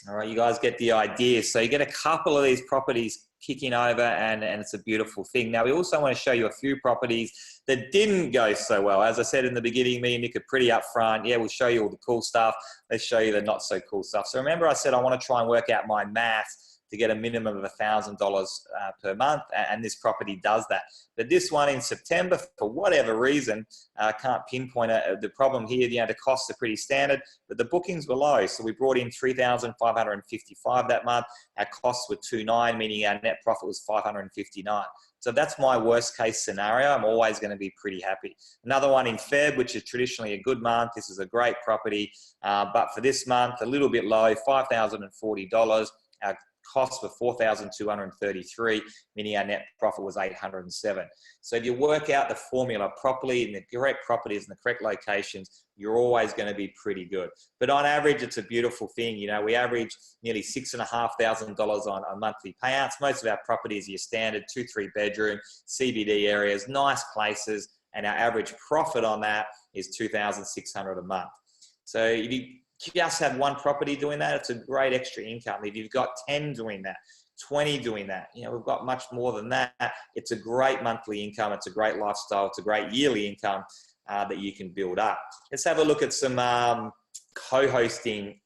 All right, you guys get the idea. So you get a couple of these properties kicking over and it's a beautiful thing. Now, we also want to show you a few properties that didn't go so well. As I said in the beginning, me and Nick are pretty upfront. Yeah, we'll show you all the cool stuff. Let's show you the not so cool stuff. So remember I said I want to try and work out my math to get a minimum of $1,000 per month, and this property does that. But this one in September, for whatever reason, I can't pinpoint it. The problem here, the costs are pretty standard, but the bookings were low. So we brought in $3,555 that month. Our costs were $2,900, meaning our net profit was $559. So that's my worst case scenario. I'm always going to be pretty happy. Another one in Feb, which is traditionally a good month. This is a great property, but for this month, a little bit low, $5,040. Our costs were $4,233, meaning our net profit was $807. So if you work out the formula properly in the correct properties in the correct locations, you're always going to be pretty good. But on average, it's a beautiful thing. You know, we average nearly $6,500 on monthly payouts. Most of our properties are your standard 2-3 bedroom CBD areas, nice places, and our average profit on that is $2,600 a month. So if you just have one property doing that, it's a great extra income. If you've got 10 doing that, 20 doing that, you know, we've got much more than that. It's a great monthly income. It's a great lifestyle. It's a great yearly income that you can build up. Let's have a look at some co-hosting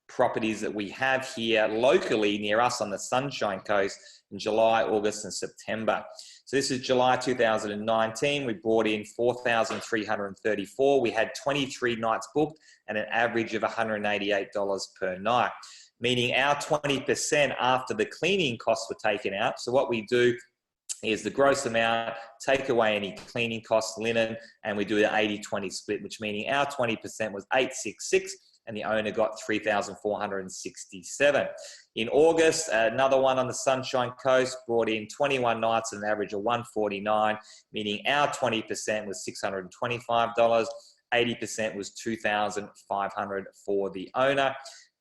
properties that we have here locally near us on the Sunshine Coast in July, August, and September. So this is July 2019. We brought in $4,334. We had 23 nights booked and an average of $188 per night, meaning our 20% after the cleaning costs were taken out. So what we do Here's the gross amount, take away any cleaning costs, linen, and we do an 80-20 split, which meaning our 20% was 866 and the owner got 3,467. In August, another one on the Sunshine Coast brought in 21 nights at an average of 149, meaning our 20% was $625. 80% was $2,500 for the owner.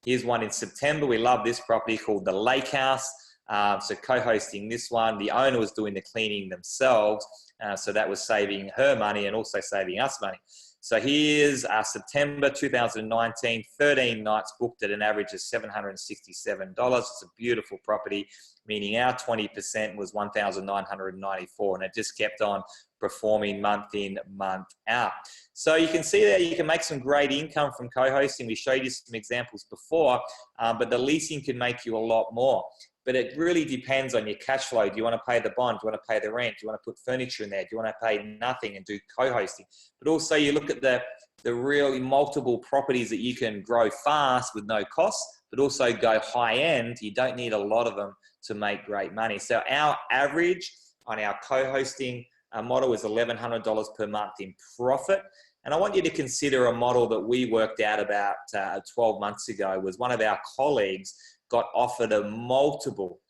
Here's one in September. We love this property called the Lake House. So co-hosting this one, the owner was doing the cleaning themselves. So that was saving her money and also saving us money. So here's September 2019, 13 nights booked at an average of $767. It's a beautiful property, meaning our 20% was $1,994, and it just kept on performing month in, month out. So you can see there you can make some great income from co-hosting. We showed you some examples before, but the leasing can make you a lot more. But it really depends on your cash flow. Do you want to pay the bond? Do you want to pay the rent? Do you want to put furniture in there? Do you want to pay nothing and do co-hosting? But also you look at the really multiple properties that you can grow fast with no cost, but also go high end. You don't need a lot of them to make great money. So our average on our co-hosting model is $1,100 per month in profit. And I want you to consider a model that we worked out about 12 months ago. Was one of our colleagues got offered a multiple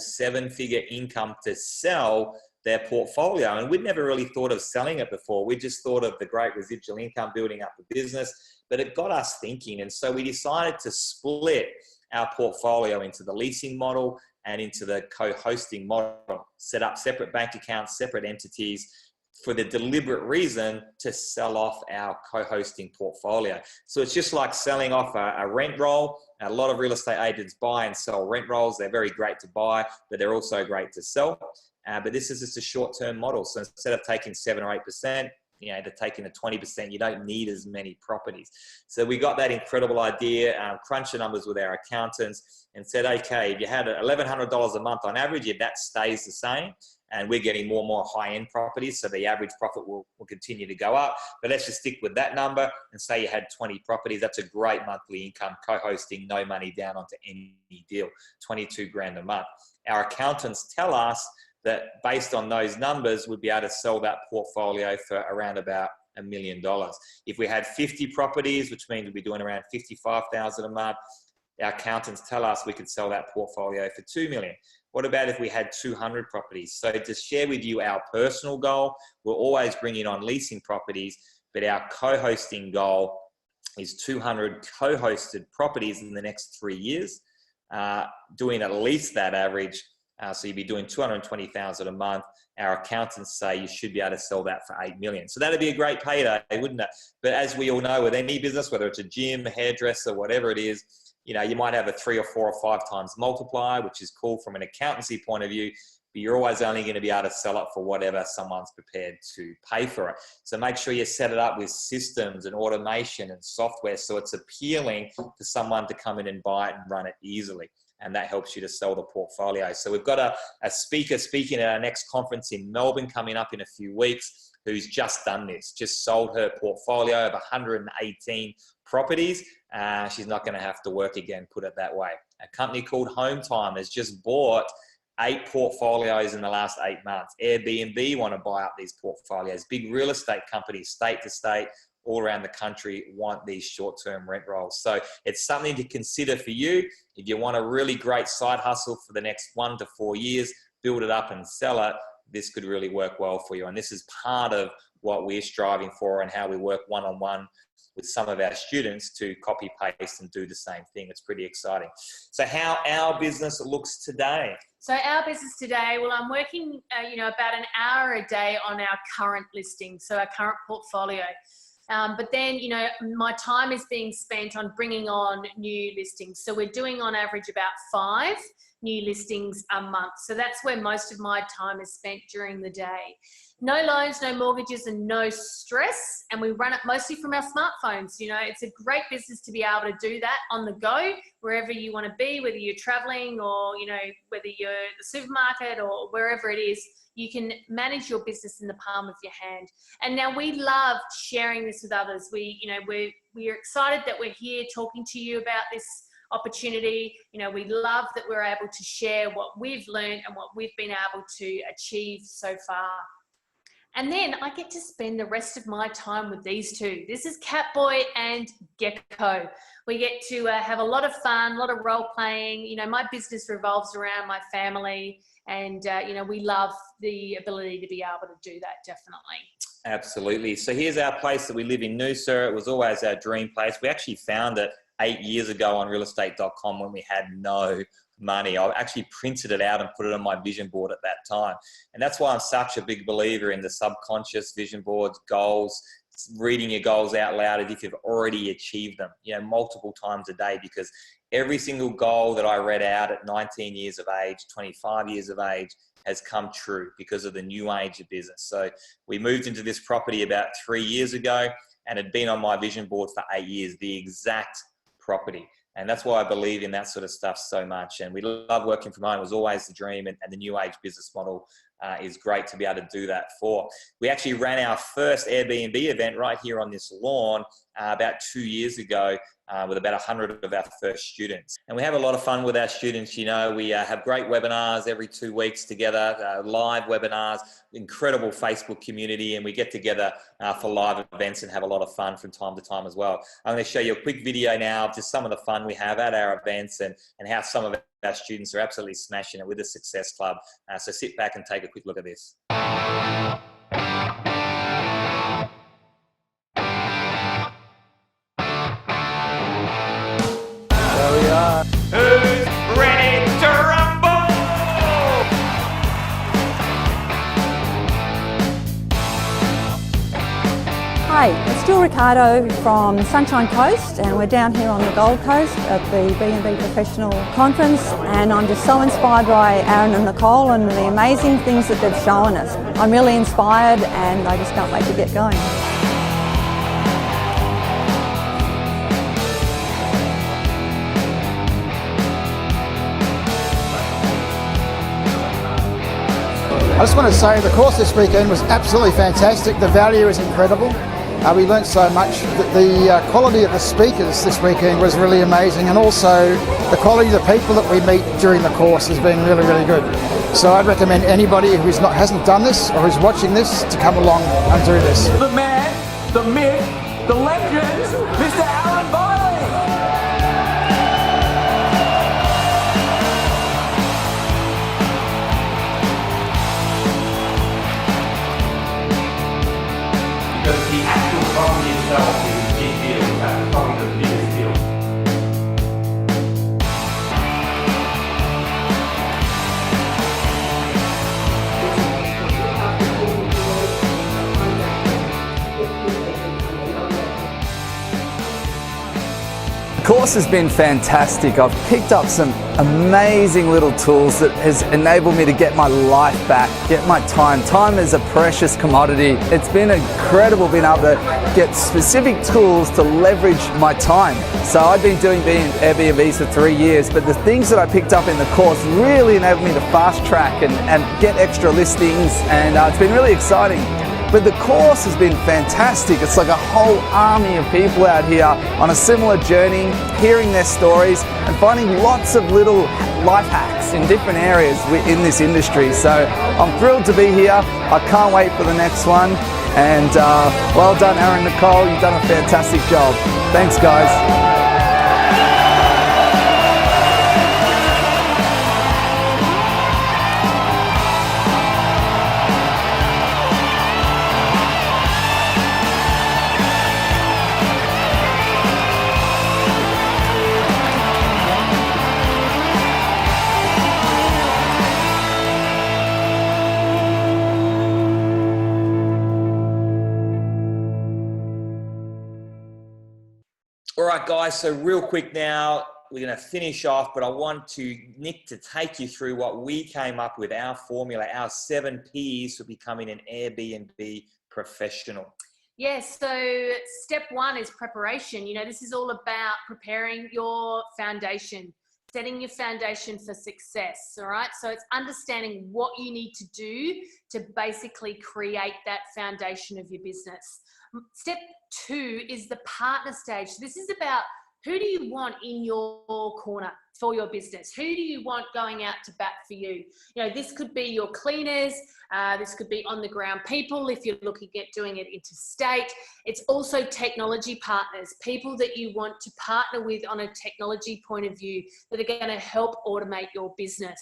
seven-figure income to sell their portfolio. And we'd never really thought of selling it before. We just thought of the great residual income building up the business, but it got us thinking. And so we decided to split our portfolio into the leasing model and into the co-hosting model, set up separate bank accounts, separate entities, for the deliberate reason to sell off our co-hosting portfolio. So it's just like selling off a rent roll. A lot of real estate agents buy and sell rent rolls. They're very great to buy, but they're also great to sell. But this is just a short-term model. So instead of taking 7 or 8%, they're taking the 20%. You don't need as many properties. So we got that incredible idea, crunched the numbers with our accountants and said, okay, if you had $1,100 a month on average, if that stays the same, and we're getting more and more high-end properties, so the average profit will continue to go up. But let's just stick with that number and say you had 20 properties. That's a great monthly income, co-hosting, no money down onto any deal, 22 grand a month. Our accountants tell us that based on those numbers, we'd be able to sell that portfolio for around about $1 million. If we had 50 properties, which means we'd be doing around $55,000 a month, our accountants tell us we could sell that portfolio for $2 million. What about if we had 200 properties? So to share with you our personal goal, we're always bringing on leasing properties, but our co-hosting goal is 200 co-hosted properties in the next 3 years, doing at least that average. So you'd be doing $220,000 a month. Our accountants say you should be able to sell that for $8 million. So that'd be a great payday, wouldn't it? But as we all know, with any business, whether it's a gym, a hairdresser, whatever it is, you might have a 3 or 4 or 5 times multiplier, which is cool from an accountancy point of view, but you're always only going to be able to sell it for whatever someone's prepared to pay for it. So make sure you set it up with systems and automation and software so it's appealing for someone to come in and buy it and run it easily. And that helps you to sell the portfolio. So we've got a speaker speaking at our next conference in Melbourne coming up in a few weeks who's just done this, just sold her portfolio of 118 properties. She's not going to have to work again, put it that way. A company called Home Time has just bought 8 portfolios in the last 8 months. Airbnb want to buy up these portfolios. Big real estate companies, state to state, all around the country want these short-term rent rolls. So it's something to consider for you. If you want a really great side hustle for the next 1 to 4 years, build it up and sell it, this could really work well for you. And this is part of what we're striving for and how we work one-on-one with some of our students to copy paste and do the same thing. It's pretty exciting. So how our business looks today. So our business today, well, I'm working, about an hour a day on our current listing. So our current portfolio. But then, my time is being spent on bringing on new listings. So we're doing on average about 5 new listings a month. So that's where most of my time is spent during the day. No loans, no mortgages, and no stress. And we run it mostly from our smartphones. It's a great business to be able to do that on the go, wherever you want to be, whether you're traveling or, whether you're at the supermarket or wherever it is. You can manage your business in the palm of your hand. And now we love sharing this with others. We're excited that we're here talking to you about this opportunity. You know, we love that we're able to share what we've learned and what we've been able to achieve so far. And then I get to spend the rest of my time with these two. This is Catboy and Gecko. We get to have a lot of fun, a lot of role playing. You know, my business revolves around my family, and you know, we love the ability to be able to do that, definitely. Absolutely. So here's our place that we live in, Noosa. It was always our dream place. We actually found it 8 years ago on realestate.com when we had no money. I actually printed it out and put it on my vision board at that time. And that's why I'm such a big believer in the subconscious vision boards, goals, reading your goals out loud as if you've already achieved them, you know, multiple times a day, because every single goal that I read out at 19 years of age, 25 years of age, has come true because of the new age of business. So we moved into this property about 3 years ago and had been on my vision board for 8 years, the exact property. And that's why I believe in that sort of stuff so much. And we love working from home. It was always the dream, and the new age business model is great to be able to do that for. We actually ran our first Airbnb event right here on this lawn about 2 years ago with about 100 of our first students. And we have a lot of fun with our students. You know, we have great webinars every 2 weeks together, live webinars, incredible Facebook community, and we get together for live events and have a lot of fun from time to time as well. I'm going to show you a quick video now of just some of the fun we have at our events and how some of our students are absolutely smashing it with the Success Club. So sit back and take a quick look at this. There we are. Who's ready to rumble? Hi, it's Jill Ricardo from Sunshine Coast, and we're down here on the Gold Coast at the BnB Professional Conference, and I'm just so inspired by Aaron and Nicole and the amazing things that they've shown us. I'm really inspired and I just can't wait to get going. I just want to say the course this weekend was absolutely fantastic. The value is incredible. We learnt so much. The quality of the speakers this weekend was really amazing, and also the quality of the people that we meet during the course has been really, really good. So I'd recommend anybody who hasn't done this or who's watching this to come along and do this. The man, the myth, the legend, Mr. Aaron Byerlee. Because the actual property itself is a big deal. That's probably the biggest deal. The course has been fantastic. I've picked up some amazing little tools that has enabled me to get my life back, get my time. Time is a precious commodity. It's been incredible being able to get specific tools to leverage my time. So I've been doing Airbnbs for 3 years, but the things that I picked up in the course really enabled me to fast track and get extra listings, and it's been really exciting. But the course has been fantastic. It's like a whole army of people out here on a similar journey, hearing their stories and finding lots of little life hacks in different areas in this industry. So I'm thrilled to be here. I can't wait for the next one. And well done, Aaron, Nicole. You've done a fantastic job. Thanks, guys. All right, guys, so real quick now, we're going to finish off, but I want Nick to take you through what we came up with, our formula, our 7 Ps for becoming an Airbnb professional. Yes, so step 1 is preparation. You know, this is all about preparing your foundation, setting your foundation for success, all right? So it's understanding what you need to do to basically create that foundation of your business. Step 2 is the partner stage. This is about Who do you want in your corner for your business? Who do you want going out to bat for you? You know, this could be your cleaners. This could be on the ground people if you're looking at doing it interstate. It's also technology partners, people that you want to partner with on a technology point of view that are going to help automate your business.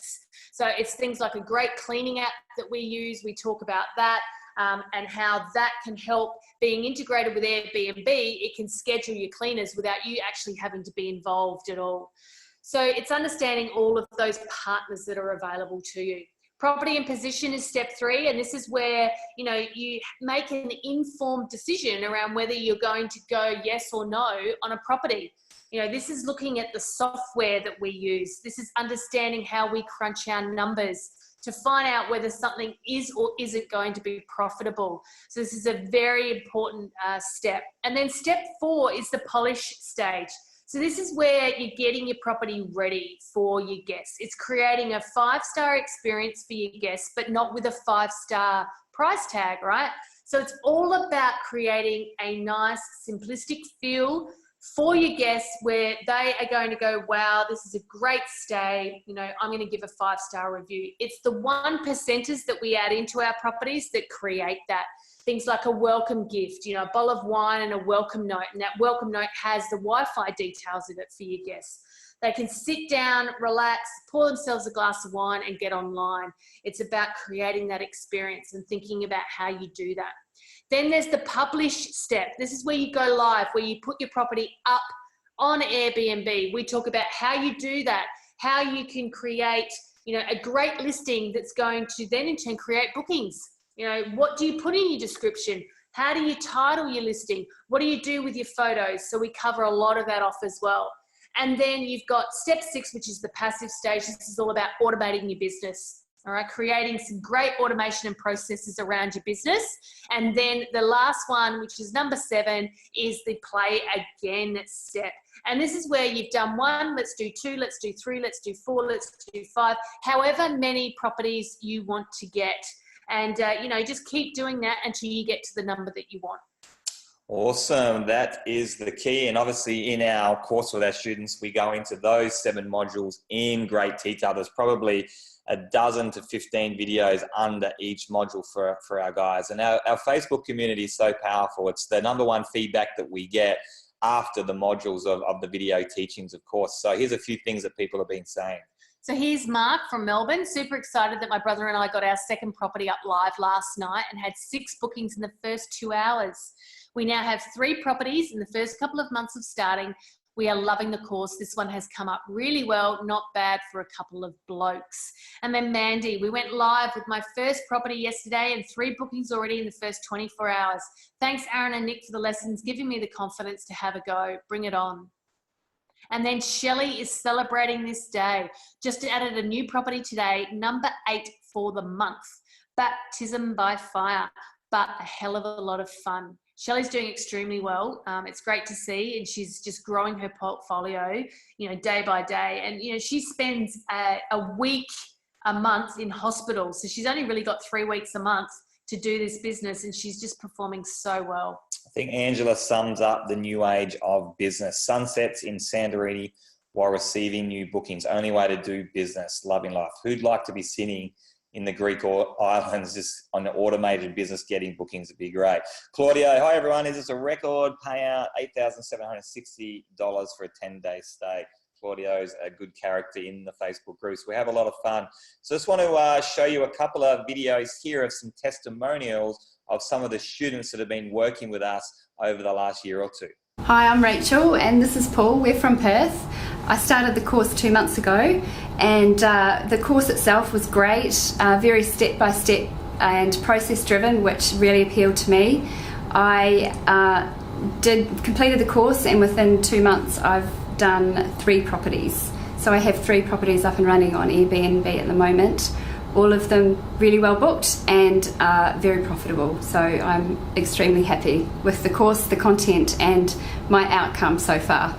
So it's things like a great cleaning app that we use. We talk about that. And how that can help. Being integrated with Airbnb, it can schedule your cleaners without you actually having to be involved at all. So it's understanding all of those partners that are available to you. Property and position is step 3, and this is where, you know, you make an informed decision around whether you're going to go yes or no on a property. You know, this is looking at the software that we use. This is understanding how we crunch our numbers to find out whether something is or isn't going to be profitable. So this is a very important step. And then step 4 is the polish stage. So this is where you're getting your property ready for your guests. It's creating a 5-star experience for your guests, but not with a 5-star price tag, right? So it's all about creating a nice, simplistic feel for your guests where they are going to go, wow, this is a great stay. You know, I'm going to give a 5-star review. It's the 1%ers that we add into our properties that create that. Things like a welcome gift, you know, a bottle of wine and a welcome note. And that welcome note has the Wi-Fi details in it for your guests. They can sit down, relax, pour themselves a glass of wine and get online. It's about creating that experience and thinking about how you do that. Then there's the publish step. This is where you go live, where you put your property up on Airbnb. We talk about how you do that, how you can create, you know, a great listing that's going to then in turn create bookings. You know, what do you put in your description? How do you title your listing? What do you do with your photos? So we cover a lot of that off as well. And then you've got step 6, which is the passive stage. This is all about automating your business. All right, creating some great automation and processes around your business. And then the last one, which is number 7, is the play again step. And this is where you've done 1, let's do 2, let's do 3, let's do 4, let's do 5, however many properties you want to get. And, you know, just keep doing that until you get to the number that you want. Awesome. That is the key. And obviously in our course with our students, we go into those 7 modules in great detail. There's probably a dozen to 15 videos under each module for our guys. And our Facebook community is so powerful. It's the #1 feedback that we get after the modules of the video teachings, of course. So here's a few things that people have been saying. So here's Mark from Melbourne, super excited that my brother and I got our 2nd property up live last night and had 6 bookings in the first 2 hours. We now have 3 properties in the first couple of months of starting. We are loving the course. This one has come up really well, not bad for a couple of blokes. And then Mandy, we went live with my first property yesterday and 3 bookings already in the first 24 hours. Thanks, Aaron and Nick, for the lessons, giving me the confidence to have a go. Bring it on. And then Shelley is celebrating this day. Just added a new property today, number 8 for the month. Baptism by fire, but a hell of a lot of fun. Shelley's doing extremely well. It's great to see, and she's just growing her portfolio, you know, day by day. And, you know, she spends a week a month in hospital. So she's only really got 3 weeks a month to do this business, and she's just performing so well. I think Angela sums up the new age of business. Sunsets in Santorini while receiving new bookings. Only way to do business. Loving life. Who'd like to be sitting in the Greek islands just on an automated business getting bookings? Would be great. Claudio, hi everyone. Is this a record payout? $8,760 for a 10-day stay. Claudio's a good character in the Facebook group. So we have a lot of fun. So I just want to show you a couple of videos here of some testimonials of some of the students that have been working with us over the last year or 2. Hi, I'm Rachel and this is Paul. We're from Perth. I started the course 2 months ago, and the course itself was great, very step-by-step and process-driven, which really appealed to me. I completed the course, and within 2 months I've done 3 properties. So I have 3 properties up and running on Airbnb at the moment. All of them really well booked and very profitable. So I'm extremely happy with the course, the content, and my outcome so far.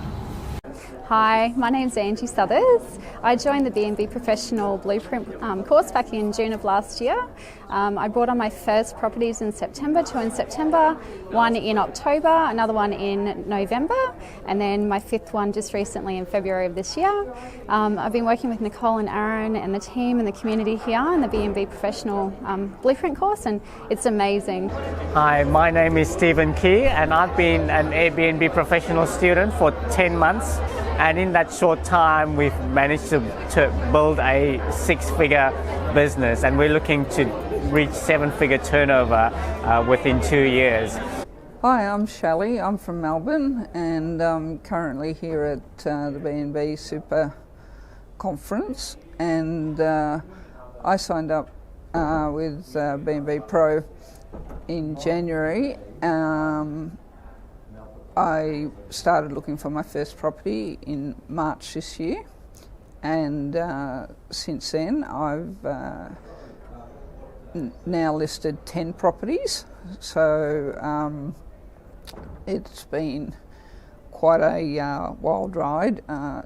Hi, my name's Angie Southers. I joined the BnB Professional Blueprint course back in June of last year. I brought on my first properties in September, 2 in September, 1 in October, another one in November, and then my 5th one just recently in February of this year. I've been working with Nicole and Aaron and the team and the community here in the BnB Professional Blueprint course, and it's amazing. Hi, my name is Stephen Key, and I've been an Airbnb professional student for 10 months. And in that short time, we've managed to build a 6-figure business, and we're looking to reach 7-figure turnover within 2 years. Hi, I'm Shelley. I'm from Melbourne, and I'm currently here at the BnB Super Conference. And I signed up with BnB Pro in January. I started looking for my first property in March this year, and since then I've now listed 10 properties, so it's been quite a wild ride,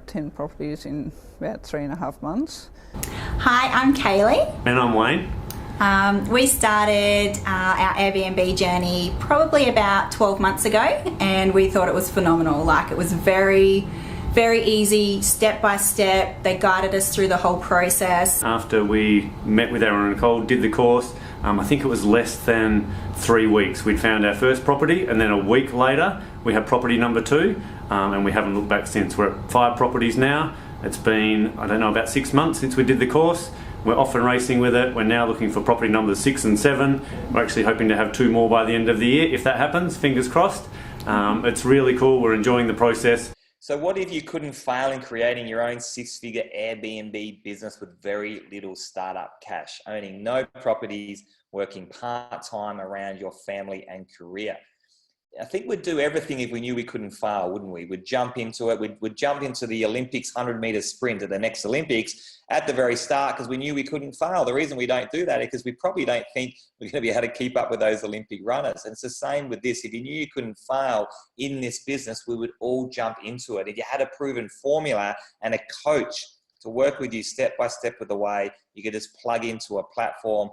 10 properties in about 3.5 months. Hi, I'm Kaylee. And I'm Wayne. We started our Airbnb journey probably about 12 months ago, and we thought it was phenomenal. Like, it was very, very easy, step by step. They guided us through the whole process. After we met with Aaron and Nicole, did the course, I think it was less than 3 weeks. We'd found our first property, and then a week later we had property number 2, and we haven't looked back since. We're at 5 properties now. It's been, I don't know, about 6 months since we did the course. We're off and racing with it. We're now looking for property numbers 6 and 7. We're actually hoping to have 2 more by the end of the year. If that happens, fingers crossed. It's really cool. We're enjoying the process. So what if you couldn't fail in creating your own 6-figure Airbnb business with very little startup cash, owning no properties, working part-time around your family and career? I think we'd do everything if we knew we couldn't fail, wouldn't we? We'd jump into it. We'd jump into the Olympics 100-meter sprint at the next Olympics at the very start because we knew we couldn't fail. The reason we don't do that is because we probably don't think we're going to be able to keep up with those Olympic runners. And it's the same with this. If you knew you couldn't fail in this business, we would all jump into it. If you had a proven formula and a coach to work with you step by step of the way, you could just plug into a platform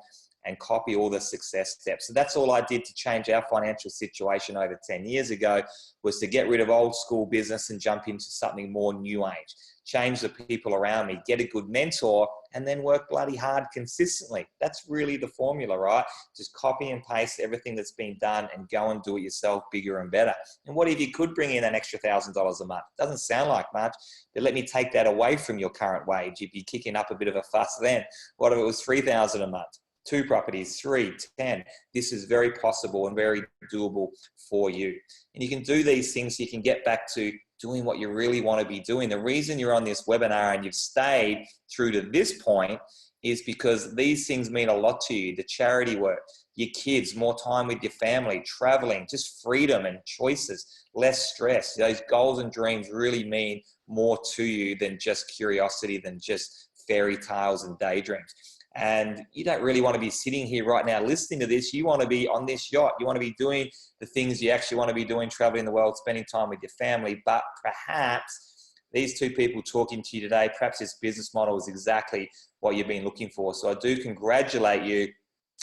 and copy all the success steps. So that's all I did to change our financial situation over 10 years ago, was to get rid of old school business and jump into something more new age. Change the people around me, get a good mentor, and then work bloody hard consistently. That's really the formula, right? Just copy and paste everything that's been done and go and do it yourself bigger and better. And what if you could bring in an extra $1,000 a month? Doesn't sound like much, but let me take that away from your current wage. You'd be kicking up a bit of a fuss then. What if it was $3,000 a month? 2 properties, 3, 10. This is very possible and very doable for you. And you can do these things so you can get back to doing what you really want to be doing. The reason you're on this webinar and you've stayed through to this point is because these things mean a lot to you. The charity work, your kids, more time with your family, traveling, just freedom and choices, less stress. Those goals and dreams really mean more to you than just curiosity, than just fairy tales and daydreams. And you don't really want to be sitting here right now listening to this. You want to be on this yacht. You want to be doing the things you actually want to be doing, traveling the world, spending time with your family. But perhaps these 2 people talking to you today, perhaps this business model is exactly what you've been looking for. So I do congratulate you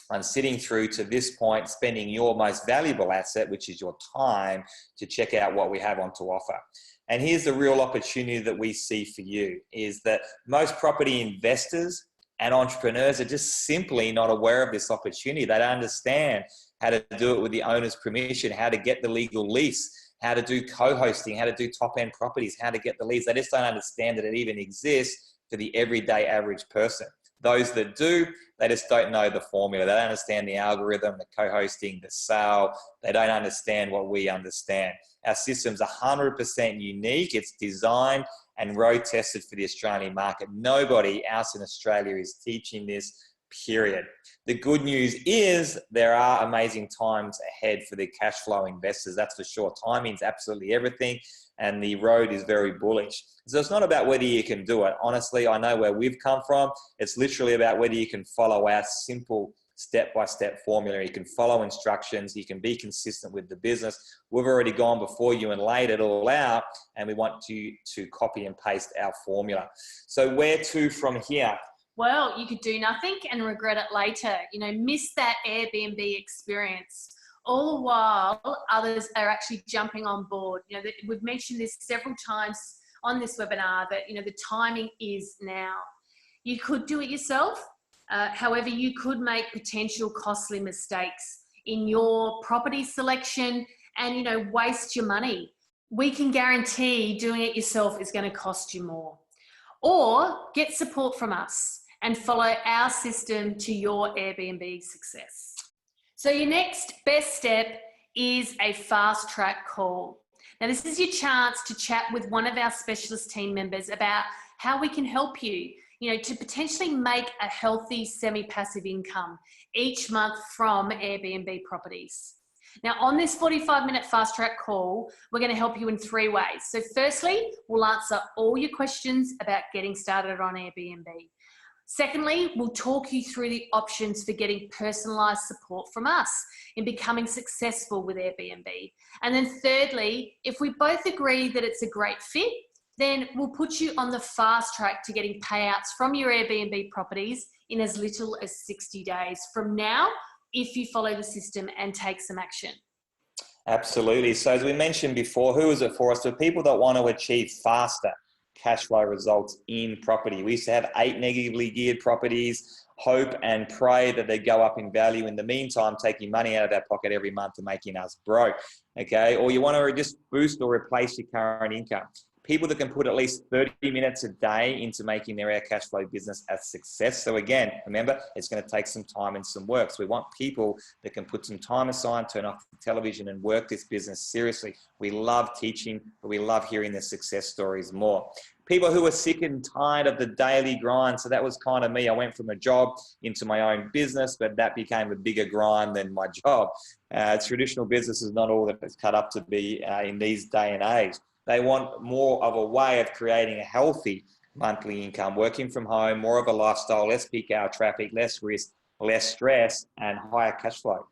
on sitting through to this point, spending your most valuable asset, which is your time, to check out what we have on to offer. And here's the real opportunity that we see for you, is that most property investors and entrepreneurs are just simply not aware of this opportunity. They don't understand how to do it with the owner's permission, how to get the legal lease, how to do co-hosting, how to do top-end properties, how to get the leads. They just don't understand that it even exists for the everyday average person. Those that do, they just don't know the formula. They don't understand the algorithm, the co-hosting, the sale. They don't understand what we understand. Our system's 100% unique. It's designed and road tested for the Australian market. Nobody else in Australia is teaching this, period. The good news is there are amazing times ahead for the cash flow investors. That's for sure. Timing's absolutely everything, and the road is very bullish. So it's not about whether you can do it. Honestly, I know where we've come from. It's literally about whether you can follow our simple step-by-step formula. You can follow instructions. You can be consistent with the business. We've already gone before you and laid it all out, and we want you to copy and paste our formula. So where to from here? Well, you could do nothing and regret it later. You know, miss that Airbnb experience. All the while, others are actually jumping on board. You know, we've mentioned this several times on this webinar that, you know, the timing is now. You could do it yourself. However, you could make potential costly mistakes in your property selection and, you know, waste your money. We can guarantee doing it yourself is going to cost you more. Or get support from us and follow our system to your Airbnb success. So your next best step is a fast track call. Now, this is your chance to chat with one of our specialist team members about how we can help you, you know, to potentially make a healthy semi-passive income each month from Airbnb properties. Now, on this 45-minute fast track call, we're going to help you in 3 ways. So firstly, we'll answer all your questions about getting started on Airbnb. Secondly, we'll talk you through the options for getting personalized support from us in becoming successful with Airbnb. And then thirdly, if we both agree that it's a great fit, then we'll put you on the fast track to getting payouts from your Airbnb properties in as little as 60 days from now, if you follow the system and take some action. Absolutely. So as we mentioned before, who is it for us? For people that want to achieve faster cash flow results in property. We used to have 8 negatively geared properties, hope and pray that they go up in value. In the meantime, taking money out of our pocket every month and making us broke. Okay. Or you want to just boost or replace your current income. People that can put at least 30 minutes a day into making their air cash flow business a success. So again, remember, it's going to take some time and some work. So we want people that can put some time aside, turn off the television and work this business seriously. We love teaching, but we love hearing the success stories more. People who are sick and tired of the daily grind. So that was kind of me. I went from a job into my own business, but that became a bigger grind than my job. Traditional business is not all that it's cut up to be in these day and age. They want more of a way of creating a healthy monthly income, working from home, more of a lifestyle, less peak hour traffic, less risk, less stress, and higher cash flow.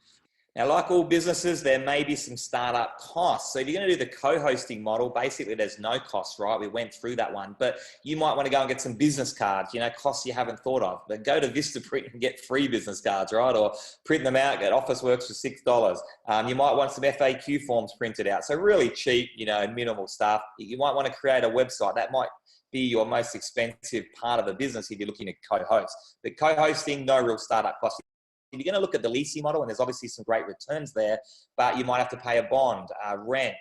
Now, like all businesses, there may be some startup costs. So if you're going to do the co-hosting model, basically there's no cost, right? We went through that one, but you might want to go and get some business cards, you know, costs you haven't thought of. But go to Vistaprint and get free business cards, right? Or print them out at Officeworks for $6. You might want some FAQ forms printed out. So really cheap, you know, minimal stuff. You might want to create a website. That might be your most expensive part of the business if you're looking to co-host. But co-hosting, no real startup cost. If you're going to look at the leasing model, and there's obviously some great returns there, but you might have to pay a bond, rent,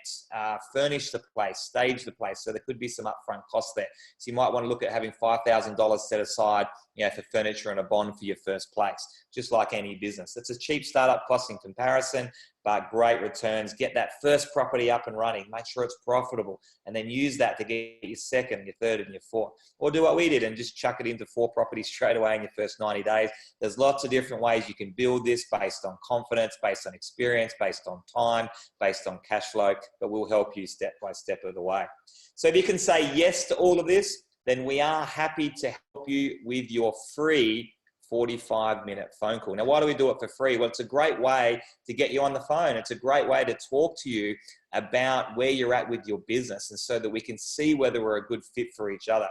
furnish the place, stage the place. So there could be some upfront costs there. So you might want to look at having $5,000 set aside, you know, for furniture and a bond for your first place, just like any business. It's a cheap startup cost in comparison, but great returns. Get that first property up and running. Make sure it's profitable, and then use that to get your second, your third, and your fourth. Or do what we did and just chuck it into 4 properties straight away in your first 90 days. There's lots of different ways you can build this based on confidence, based on experience, based on time, based on cash flow, but we'll help you step by step of the way. So if you can say yes to all of this, then we are happy to help you with your free 45-minute phone call. Now, why do we do it for free? Well, it's a great way to get you on the phone. It's a great way to talk to you about where you're at with your business, and so that we can see whether we're a good fit for each other.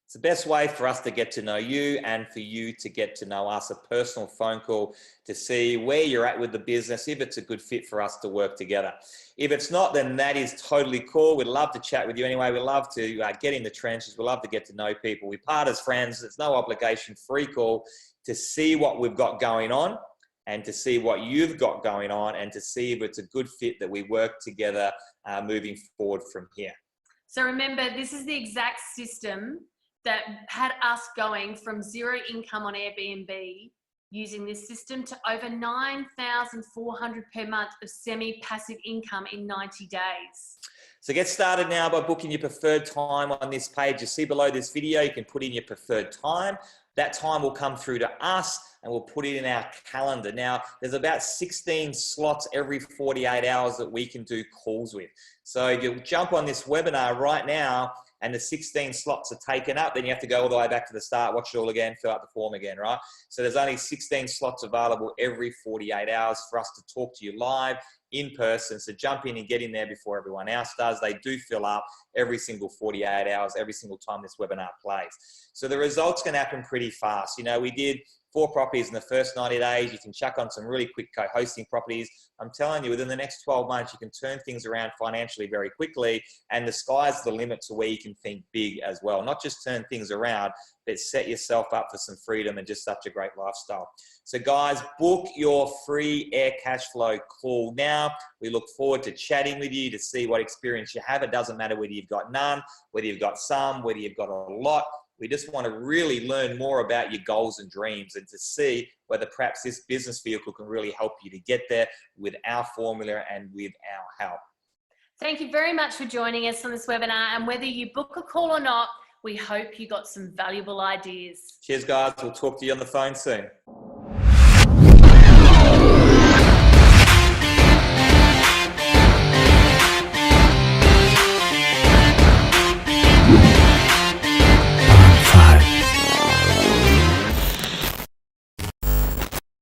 It's the best way for us to get to know you and for you to get to know us, a personal phone call to see where you're at with the business, if it's a good fit for us to work together. If it's not, then that is totally cool. We'd love to chat with you anyway. We'd love to get in the trenches. We'd love to get to know people. We part as friends. It's no obligation, free call to see what we've got going on and to see what you've got going on and to see if it's a good fit that we work together moving forward from here. So remember, this is the exact system that had us going from 0 income on Airbnb using this system to over $9,400 per month of semi-passive income in 90 days. So get started now by booking your preferred time on this page. You see below this video, you can put in your preferred time. That time will come through to us and we'll put it in our calendar. Now, there's about 16 slots every 48 hours that we can do calls with. So if you jump on this webinar right now, and the 16 slots are taken up, then you have to go all the way back to the start, watch it all again, fill out the form again, right? So there's only 16 slots available every 48 hours for us to talk to you live in person. So jump in and get in there before everyone else does. They do fill up every single 48 hours, every single time this webinar plays. So the results can happen pretty fast. You know, we did 4 properties in the first 90 days. You can chuck on some really quick co-hosting properties. I'm telling you, within the next 12 months, you can turn things around financially very quickly, and the sky's the limit to where you can think big as well. Not just turn things around, but set yourself up for some freedom and just such a great lifestyle. So guys, book your free air cash flow call now. We look forward to chatting with you to see what experience you have. It doesn't matter whether you've got none, whether you've got some, whether you've got a lot. We just want to really learn more about your goals and dreams and to see whether perhaps this business vehicle can really help you to get there with our formula and with our help. Thank you very much for joining us on this webinar. And whether you book a call or not, we hope you got some valuable ideas. Cheers, guys. We'll talk to you on the phone soon.